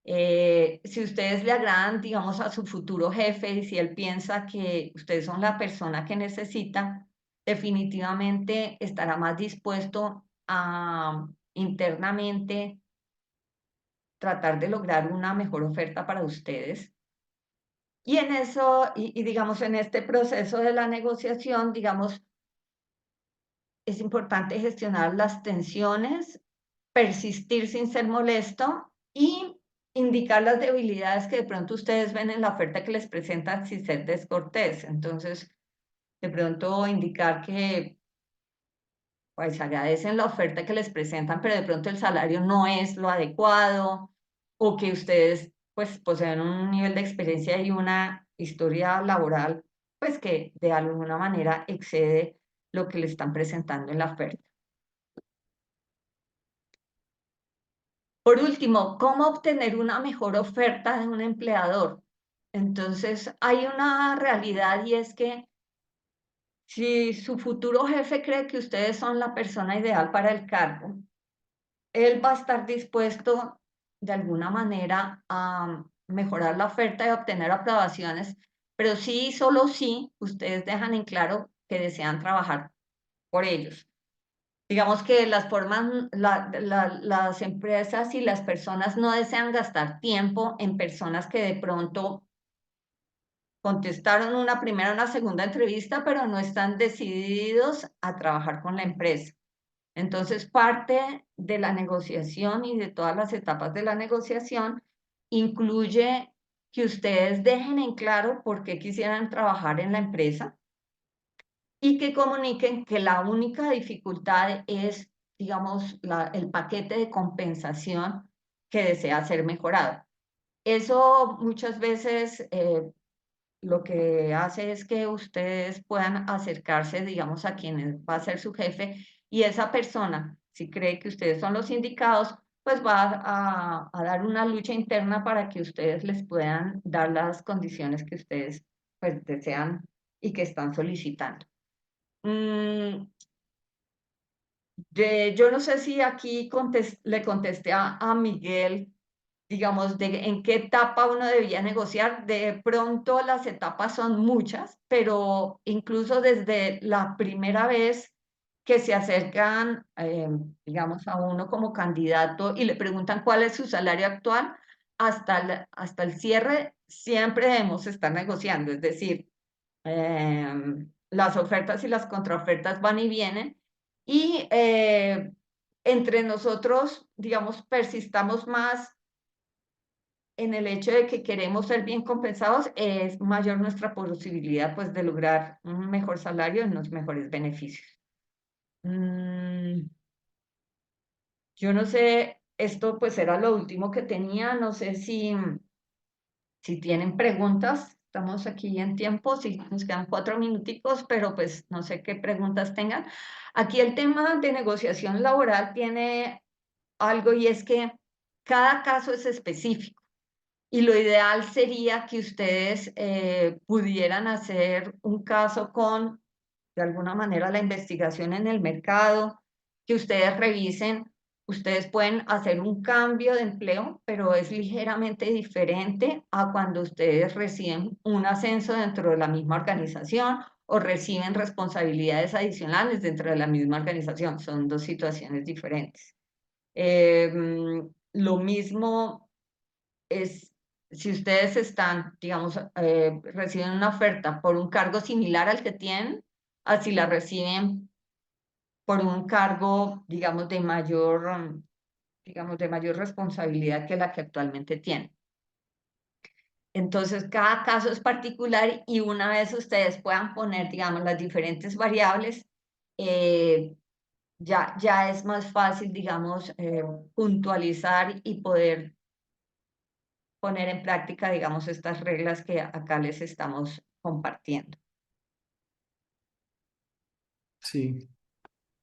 Si ustedes le agradan, digamos, a su futuro jefe y si él piensa que ustedes son la persona que necesita, definitivamente estará más dispuesto a internamente tratar de lograr una mejor oferta para ustedes. Y en eso, digamos, en este proceso de la negociación, digamos, es importante gestionar las tensiones, persistir sin ser molesto y indicar las debilidades que de pronto ustedes ven en la oferta que les presentan sin ser descortés. Entonces, de pronto indicar que pues agradecen la oferta que les presentan, pero de pronto el salario no es lo adecuado o que ustedes pues poseen un nivel de experiencia y una historia laboral pues que de alguna manera excede lo que le están presentando en la oferta. Por último, ¿cómo obtener una mejor oferta de un empleador? Entonces, hay una realidad y es que si su futuro jefe cree que ustedes son la persona ideal para el cargo, él va a estar dispuesto de alguna manera a mejorar la oferta y obtener aprobaciones, pero sí, solo sí, ustedes dejan en claro que desean trabajar por ellos. Digamos que las empresas y las personas no desean gastar tiempo en personas que de pronto contestaron una segunda entrevista, pero no están decididos a trabajar con la empresa. Entonces, parte de la negociación y de todas las etapas de la negociación incluye que ustedes dejen en claro por qué quisieran trabajar en la empresa y que comuniquen que la única dificultad es, digamos, el paquete de compensación que desea ser mejorado. Eso muchas veces lo que hace es que ustedes puedan acercarse, digamos, a quien va a ser su jefe y esa persona, si cree que ustedes son los indicados, pues va a dar una lucha interna para que ustedes les puedan dar las condiciones que ustedes pues desean y que están solicitando. Yo no sé si aquí le contesté a Miguel, digamos, de en qué etapa uno debía negociar. De pronto las etapas son muchas, pero incluso desde la primera vez que se acercan, digamos, a uno como candidato y le preguntan cuál es su salario actual, hasta el cierre siempre debemos estar negociando, es decir, las ofertas y las contraofertas van y vienen y entre nosotros, digamos, persistamos más en el hecho de que queremos ser bien compensados, es mayor nuestra posibilidad pues de lograr un mejor salario y unos mejores beneficios. Yo no sé, esto pues era lo último que tenía, no sé si tienen preguntas. Estamos aquí en tiempo, si nos quedan 4 minuticos, pero pues no sé qué preguntas tengan. Aquí el tema de negociación laboral tiene algo y es que cada caso es específico. Y lo ideal sería que ustedes pudieran hacer un caso con, de alguna manera, la investigación en el mercado, que ustedes revisen, ustedes pueden hacer un cambio de empleo, pero es ligeramente diferente a cuando ustedes reciben un ascenso dentro de la misma organización o reciben responsabilidades adicionales dentro de la misma organización. Son dos situaciones diferentes. Lo mismo es si ustedes están, digamos, reciben una oferta por un cargo similar al que tienen, así la reciben por un cargo, digamos, de mayor responsabilidad que la que actualmente tienen. Entonces, cada caso es particular y una vez ustedes puedan poner, digamos, las diferentes variables, ya es más fácil, digamos, puntualizar y poder poner en práctica, digamos, estas reglas que acá les estamos compartiendo. Sí,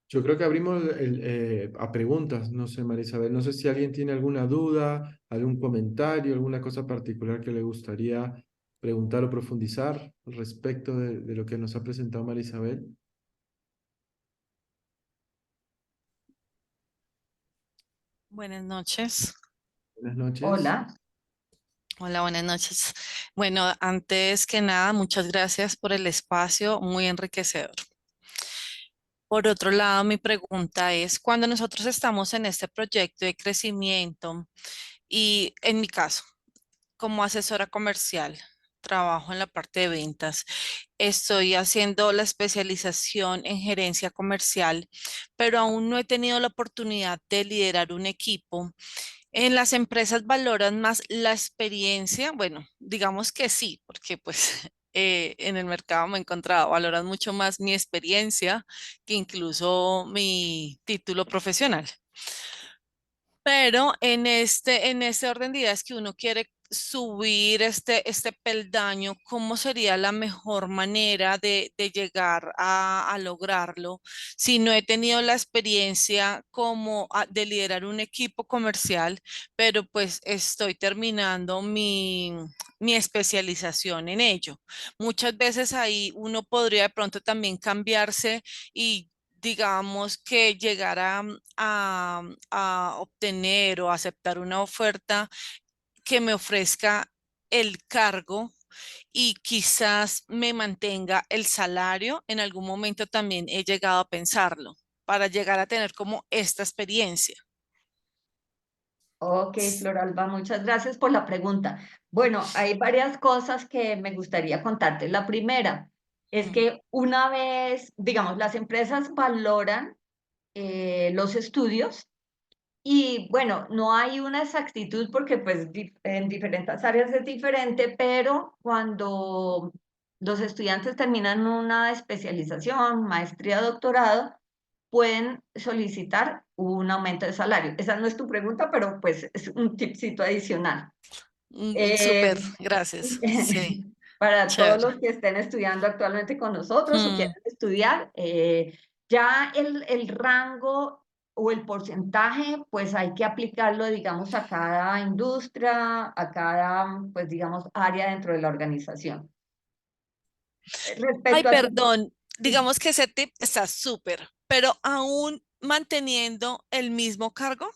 yo creo que abrimos a preguntas, no sé, María Isabel, no sé si alguien tiene alguna duda, algún comentario, alguna cosa particular que le gustaría preguntar o profundizar respecto de lo que nos ha presentado María Isabel. Buenas noches. Buenas noches. Hola. Hola, buenas noches. Bueno, antes que nada, muchas gracias por el espacio, muy enriquecedor. Por otro lado, mi pregunta es, cuando nosotros estamos en este proyecto de crecimiento y en mi caso, como asesora comercial, trabajo en la parte de ventas, estoy haciendo la especialización en gerencia comercial, pero aún no he tenido la oportunidad de liderar un equipo. En las empresas valoran más la experiencia, bueno, digamos que sí, porque pues en el mercado me he encontrado, valoran mucho más mi experiencia que incluso mi título profesional. Pero en este orden de ideas que uno quiere subir este peldaño, ¿cómo sería la mejor manera de llegar a lograrlo? Si no he tenido la experiencia como de liderar un equipo comercial, pero pues estoy terminando mi especialización en ello. Muchas veces ahí uno podría de pronto también cambiarse y digamos que llegar a obtener o aceptar una oferta que me ofrezca el cargo y quizás me mantenga el salario. En algún momento también he llegado a pensarlo para llegar a tener como esta experiencia. Ok, Floralba, muchas gracias por la pregunta. Bueno, hay varias cosas que me gustaría contarte. La primera es Mm, que una vez, digamos, las empresas valoran los estudios y bueno, no hay una exactitud porque pues en diferentes áreas es diferente, pero cuando los estudiantes terminan una especialización, maestría, doctorado, pueden solicitar un aumento de salario. Esa no es tu pregunta, pero pues es un tipcito adicional. súper, Eh, gracias. Sí, para todos chévere. los que estén estudiando actualmente con nosotros o Mm, quieren estudiar, ya el rango o el porcentaje, pues hay que aplicarlo, digamos, a cada industria, a cada, pues, digamos, área dentro de la organización. Ay, Respecto a tu... perdón, digamos que ese tip está súper, pero aún manteniendo el mismo cargo.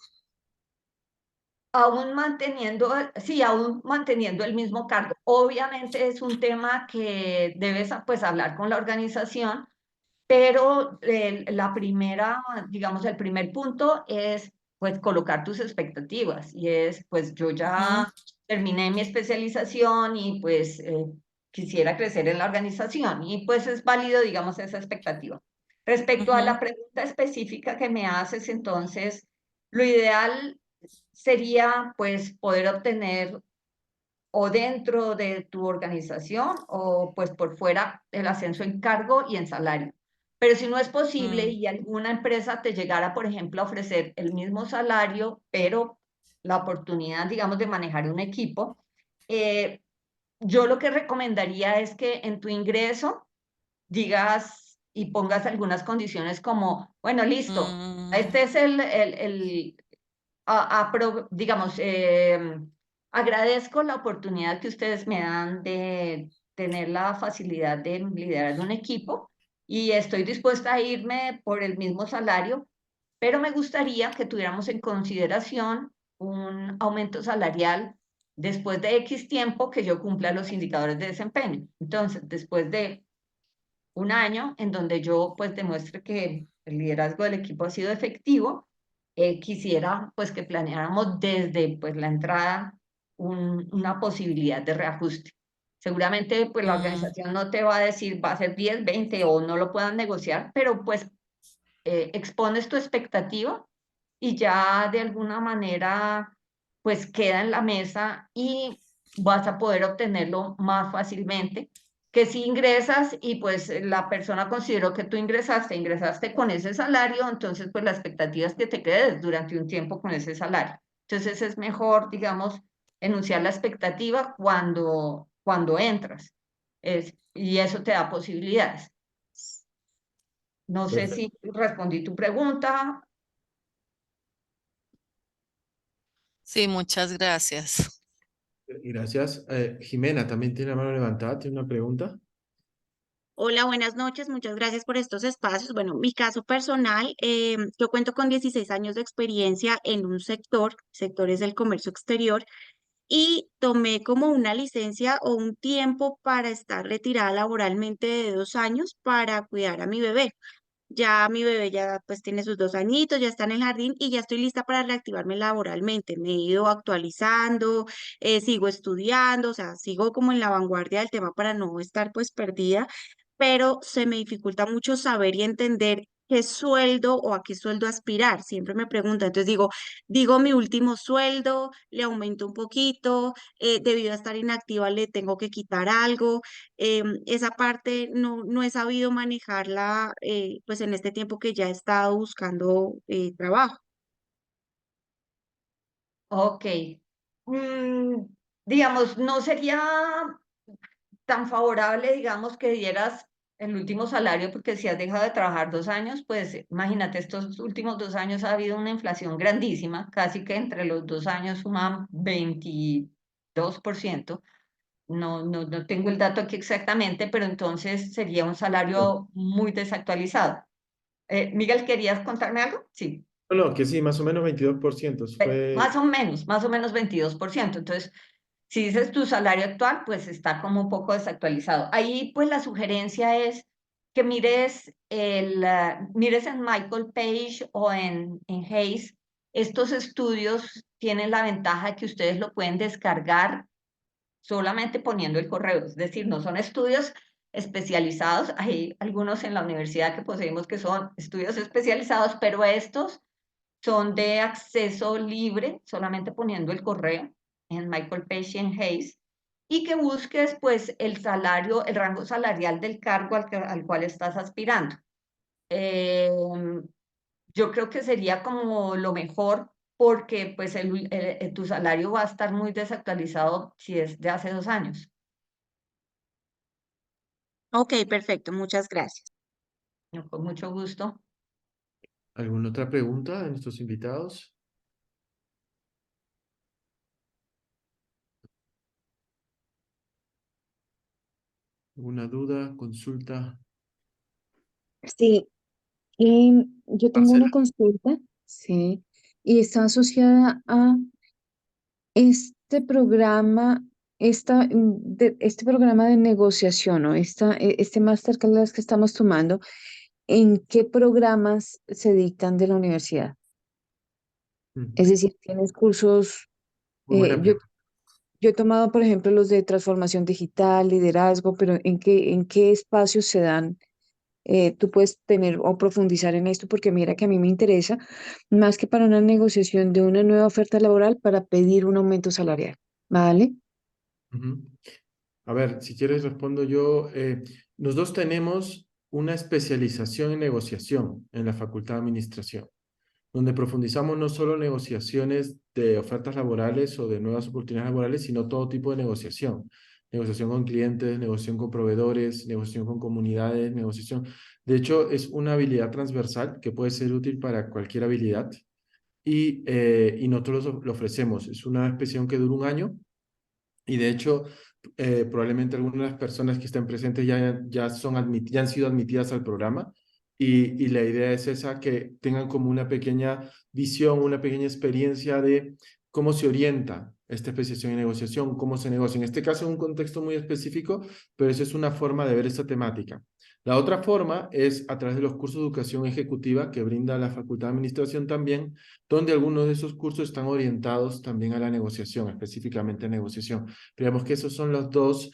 Aún manteniendo, sí, aún manteniendo el mismo cargo. Obviamente es un tema que debes pues hablar con la organización, pero la primera, digamos, el primer punto es pues colocar tus expectativas y es pues yo Ujú, ya terminé mi especialización y pues quisiera crecer en la organización y pues es válido, digamos, esa expectativa. Respecto a ujú, la pregunta específica que me haces, entonces, lo ideal sería pues poder obtener o dentro de tu organización o pues por fuera el ascenso en cargo y en salario. Pero si no es posible mm, y alguna empresa te llegara, por ejemplo, a ofrecer el mismo salario, pero la oportunidad, digamos, de manejar un equipo, eh, yo lo que recomendaría es que en tu ingreso digas y pongas algunas condiciones como, bueno, listo, mm, este es digamos, agradezco la oportunidad que ustedes me dan de tener la facilidad de liderar un equipo y estoy dispuesta a irme por el mismo salario, pero me gustaría que tuviéramos en consideración un aumento salarial después de X tiempo que yo cumpla los indicadores de desempeño. Entonces, después de un año en donde yo pues demuestre que el liderazgo del equipo ha sido efectivo, quisiera pues que planeáramos desde pues la entrada una posibilidad de reajuste. Seguramente pues la organización no te va a decir va a ser 10, 20 o no lo puedan negociar, pero pues expones tu expectativa y ya de alguna manera pues queda en la mesa y vas a poder obtenerlo más fácilmente que si ingresas y pues la persona consideró que tú ingresaste con ese salario, entonces pues la expectativa es que te quedes durante un tiempo con ese salario. Entonces es mejor, digamos, enunciar la expectativa cuando entras. Y eso te da posibilidades. No sé Perfecto. si respondí tu pregunta. Sí, muchas gracias. Gracias. Jimena, también tiene la mano levantada, ¿tiene una pregunta? Hola, buenas noches. Muchas gracias por estos espacios. Bueno, mi caso personal, yo cuento con 16 años de experiencia en un sectores del comercio exterior, y tomé como una licencia o un tiempo para estar retirada laboralmente de 2 años para cuidar a mi bebé. Ya mi bebé ya pues tiene sus 2 añitos, ya está en el jardín y ya estoy lista para reactivarme laboralmente. Me he ido actualizando, sigo estudiando, o sea, sigo como en la vanguardia del tema para no estar pues perdida, pero se me dificulta mucho saber y entender qué sueldo o a qué sueldo aspirar. Siempre me preguntan, entonces digo mi último sueldo, le aumento un poquito, debido a estar inactiva le tengo que quitar algo. Esa parte no he sabido manejarla pues en este tiempo que ya he estado buscando trabajo. Ok. Mm, digamos, no sería tan favorable, digamos, que dieras el último salario, porque si has dejado de trabajar 2 años, pues imagínate, estos últimos 2 años ha habido una inflación grandísima, casi que entre los 2 años suman 22%. No tengo el dato aquí exactamente, pero entonces sería un salario muy desactualizado. Miguel, ¿querías contarme algo? Sí. No, que sí, más o menos 22%. Fue... Más o menos 22%. Entonces, si dices tu salario actual, pues está como un poco desactualizado. Ahí, pues la sugerencia es que mires en Michael Page o en Hayes. Estos estudios tienen la ventaja de que ustedes lo pueden descargar solamente poniendo el correo. Es decir, no son estudios especializados. Hay algunos en la universidad que poseemos que son estudios especializados, pero estos son de acceso libre, solamente poniendo el correo en Michael Page y en Hayes, y que busques pues el salario, el rango salarial del cargo al cual estás aspirando. Eh, yo creo que sería como lo mejor porque pues tu salario va a estar muy desactualizado si es de hace 2 años. Ok, perfecto, muchas gracias. Con mucho gusto. ¿Alguna otra pregunta de nuestros invitados? ¿Alguna duda, consulta? Sí, yo tengo Marcela. una consulta, sí, y está asociada a este programa, este programa de negociación o este masterclass que estamos tomando. ¿En qué programas se dictan de la universidad? Es decir, tienes cursos, Muy buena yo, pregunta. yo he tomado, por ejemplo, los de transformación digital, liderazgo, pero ¿en qué espacios se dan? Tú puedes tener o profundizar en esto porque mira que a mí me interesa más que para una negociación de una nueva oferta laboral para pedir un aumento salarial, ¿vale? Ujú. A ver, si quieres respondo yo. Nosotros tenemos una especialización en negociación en la Facultad de Administración, donde profundizamos no solo negociaciones de ofertas laborales o de nuevas oportunidades laborales, sino todo tipo de negociación. Negociación con clientes, negociación con proveedores, negociación con comunidades, negociación. De hecho, es una habilidad transversal que puede ser útil para cualquier habilidad y nosotros lo ofrecemos. Es una especialización que dura un año Y de hecho, probablemente algunas de las personas que estén presentes ya han sido admitidas al programa. Y la idea es esa, que tengan como una pequeña visión, una pequeña experiencia de cómo se orienta esta especialización y negociación, cómo se negocia. En este caso, en un contexto muy específico, pero esa es una forma de ver esta temática. La otra forma es a través de los cursos de educación ejecutiva que brinda la Facultad de Administración también, donde algunos de esos cursos están orientados también a la negociación, específicamente a negociación. Digamos que esos son los dos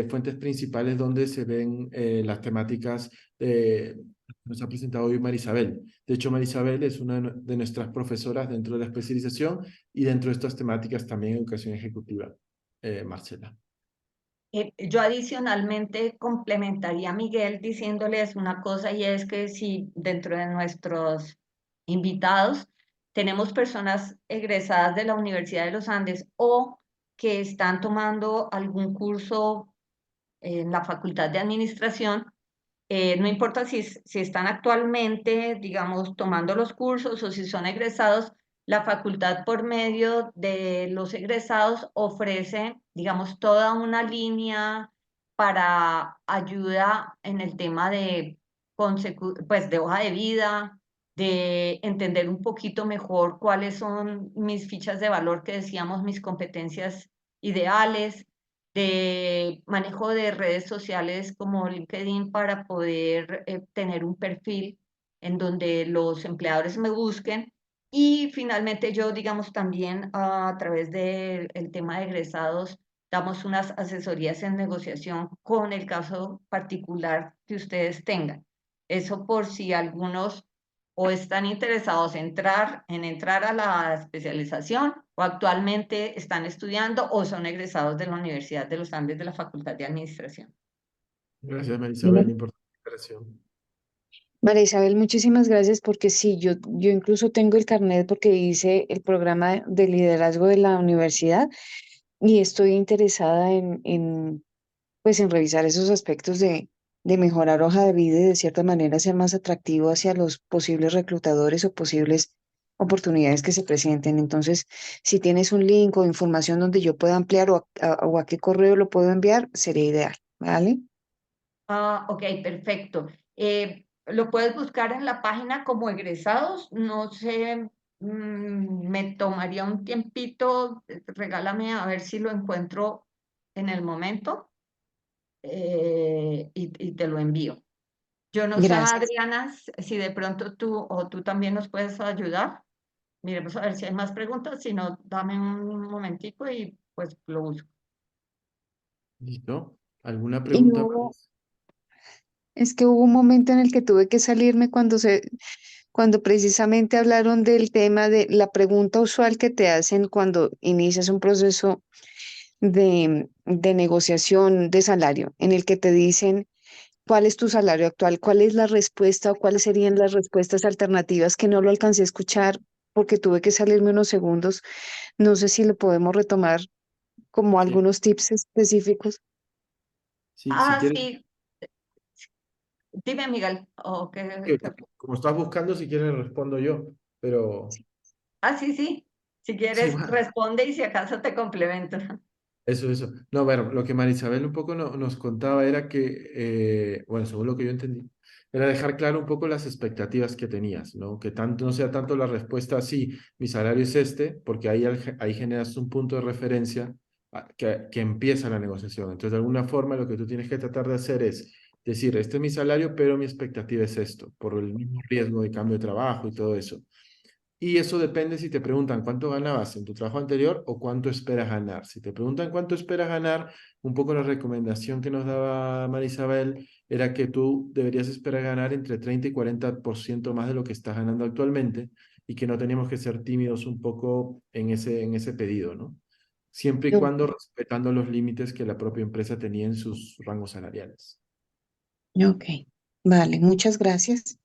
fuentes principales donde se ven las temáticas que nos ha presentado hoy Marisabel. De hecho, Marisabel es una de nuestras profesoras dentro de la especialización y dentro de estas temáticas también educación ejecutiva, Marcela. Yo adicionalmente complementaría a Miguel diciéndoles una cosa, y es que si dentro de nuestros invitados tenemos personas egresadas de la Universidad de los Andes o que están tomando algún curso en la Facultad de Administración, no importa si están actualmente, digamos, tomando los cursos o si son egresados, la facultad por medio de los egresados ofrece, digamos, toda una línea para ayuda en el tema de, pues, de hoja de vida, de entender un poquito mejor cuáles son mis fichas de valor que decíamos, mis competencias ideales, de manejo de redes sociales como LinkedIn para poder tener un perfil en donde los empleadores me busquen. Y finalmente yo, digamos, también a través del tema de egresados, damos unas asesorías en negociación con el caso particular que ustedes tengan. Eso por si algunos o están interesados en entrar a la especialización o actualmente están estudiando o son egresados de la Universidad de los Andes de la Facultad de Administración. Gracias, Marisabel. Importante aclaración. María Isabel, muchísimas gracias porque sí, yo incluso tengo el carnet porque hice el programa de liderazgo de la universidad y estoy interesada pues en revisar esos aspectos de mejorar hoja de vida y de cierta manera ser más atractivo hacia los posibles reclutadores o posibles oportunidades que se presenten. Entonces, si tienes un link o información donde yo pueda ampliar o a qué correo lo puedo enviar, sería ideal, ¿vale? Ok, perfecto. Lo puedes buscar en la página como egresados. No sé, me tomaría un tiempito. Regálame a ver si lo encuentro en el momento y te lo envío. Yo no sé, Gracias. Adriana, si de pronto tú también nos puedes ayudar. Miremos a ver si hay más preguntas. Si no, dame un momentico y pues lo busco. ¿Listo? ¿Alguna Y pregunta más? es que hubo un momento en el que tuve que salirme cuando precisamente hablaron del tema de la pregunta usual que te hacen cuando inicias un proceso de negociación de salario, en el que te dicen cuál es tu salario actual, cuál es la respuesta o cuáles serían las respuestas alternativas, que no lo alcancé a escuchar porque tuve que salirme unos segundos. No sé si lo podemos retomar como Sí, algunos tips específicos. sí, si quieres, Sí, dime, Miguel. como estás buscando, si quieres respondo yo, pero Sí. Si sí, quieres, bueno. responde y si acaso te complemento. Eso. No, bueno, lo que Marisabel un poco nos contaba era que, bueno, según lo que yo entendí, era dejar claro un poco las expectativas que tenías, ¿no? Que tanto, no sea tanto la respuesta, sí, mi salario es este, porque ahí generas un punto de referencia que empieza la negociación. Entonces, de alguna forma, lo que tú tienes que tratar de hacer es decir, este es mi salario, pero mi expectativa es esto, por el mismo riesgo de cambio de trabajo y todo eso. Y eso depende si te preguntan cuánto ganabas en tu trabajo anterior o cuánto esperas ganar. Si te preguntan cuánto esperas ganar, un poco la recomendación que nos daba Marisabel era que tú deberías esperar ganar entre 30 y 40% más de lo que estás ganando actualmente y que no teníamos que ser tímidos un poco en ese pedido, ¿no? Siempre y Ok, cuando respetando los límites que la propia empresa tenía en sus rangos salariales. ok. Vale, muchas gracias.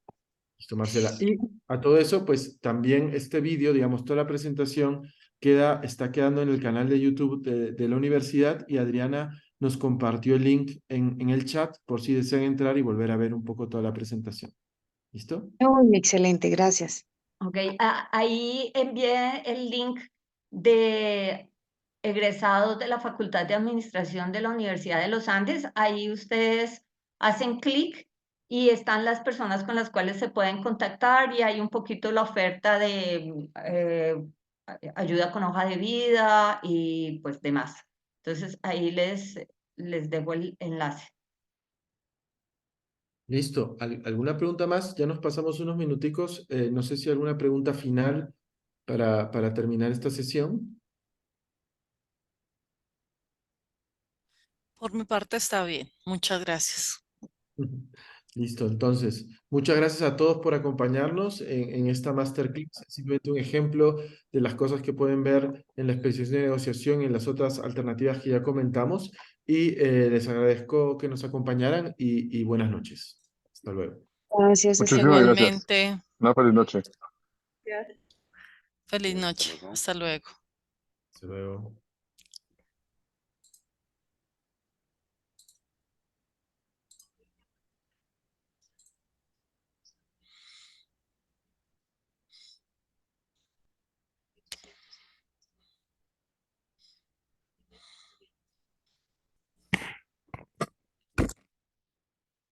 Listo, Marcela. Y a todo eso, pues también este vídeo, digamos, toda la presentación está quedando en el canal de YouTube de la universidad y Adriana nos compartió el link en el chat por si desean entrar y volver a ver un poco toda la presentación. ¿Listo? Uy, excelente, gracias. Ok, ahí envié el link de egresados de la Facultad de Administración de la Universidad de los Andes. Ahí ustedes hacen clic y están las personas con las cuales se pueden contactar y hay un poquito la oferta de ayuda con hoja de vida y pues demás. Entonces ahí les dejo el enlace. Listo. ¿Alguna pregunta más? Ya nos pasamos unos minuticos. No sé si alguna pregunta final para terminar esta sesión. Por mi parte está bien. Muchas gracias. Listo, entonces, muchas gracias a todos por acompañarnos en esta masterclass. Simplemente un ejemplo de las cosas que pueden ver en la especialización de negociación y en las otras alternativas que ya comentamos. Y les agradezco que nos acompañaran y buenas noches. Hasta luego. Gracias. Muchísimas gracias. Igualmente, Una feliz noche. feliz noche. Hasta luego. Hasta luego.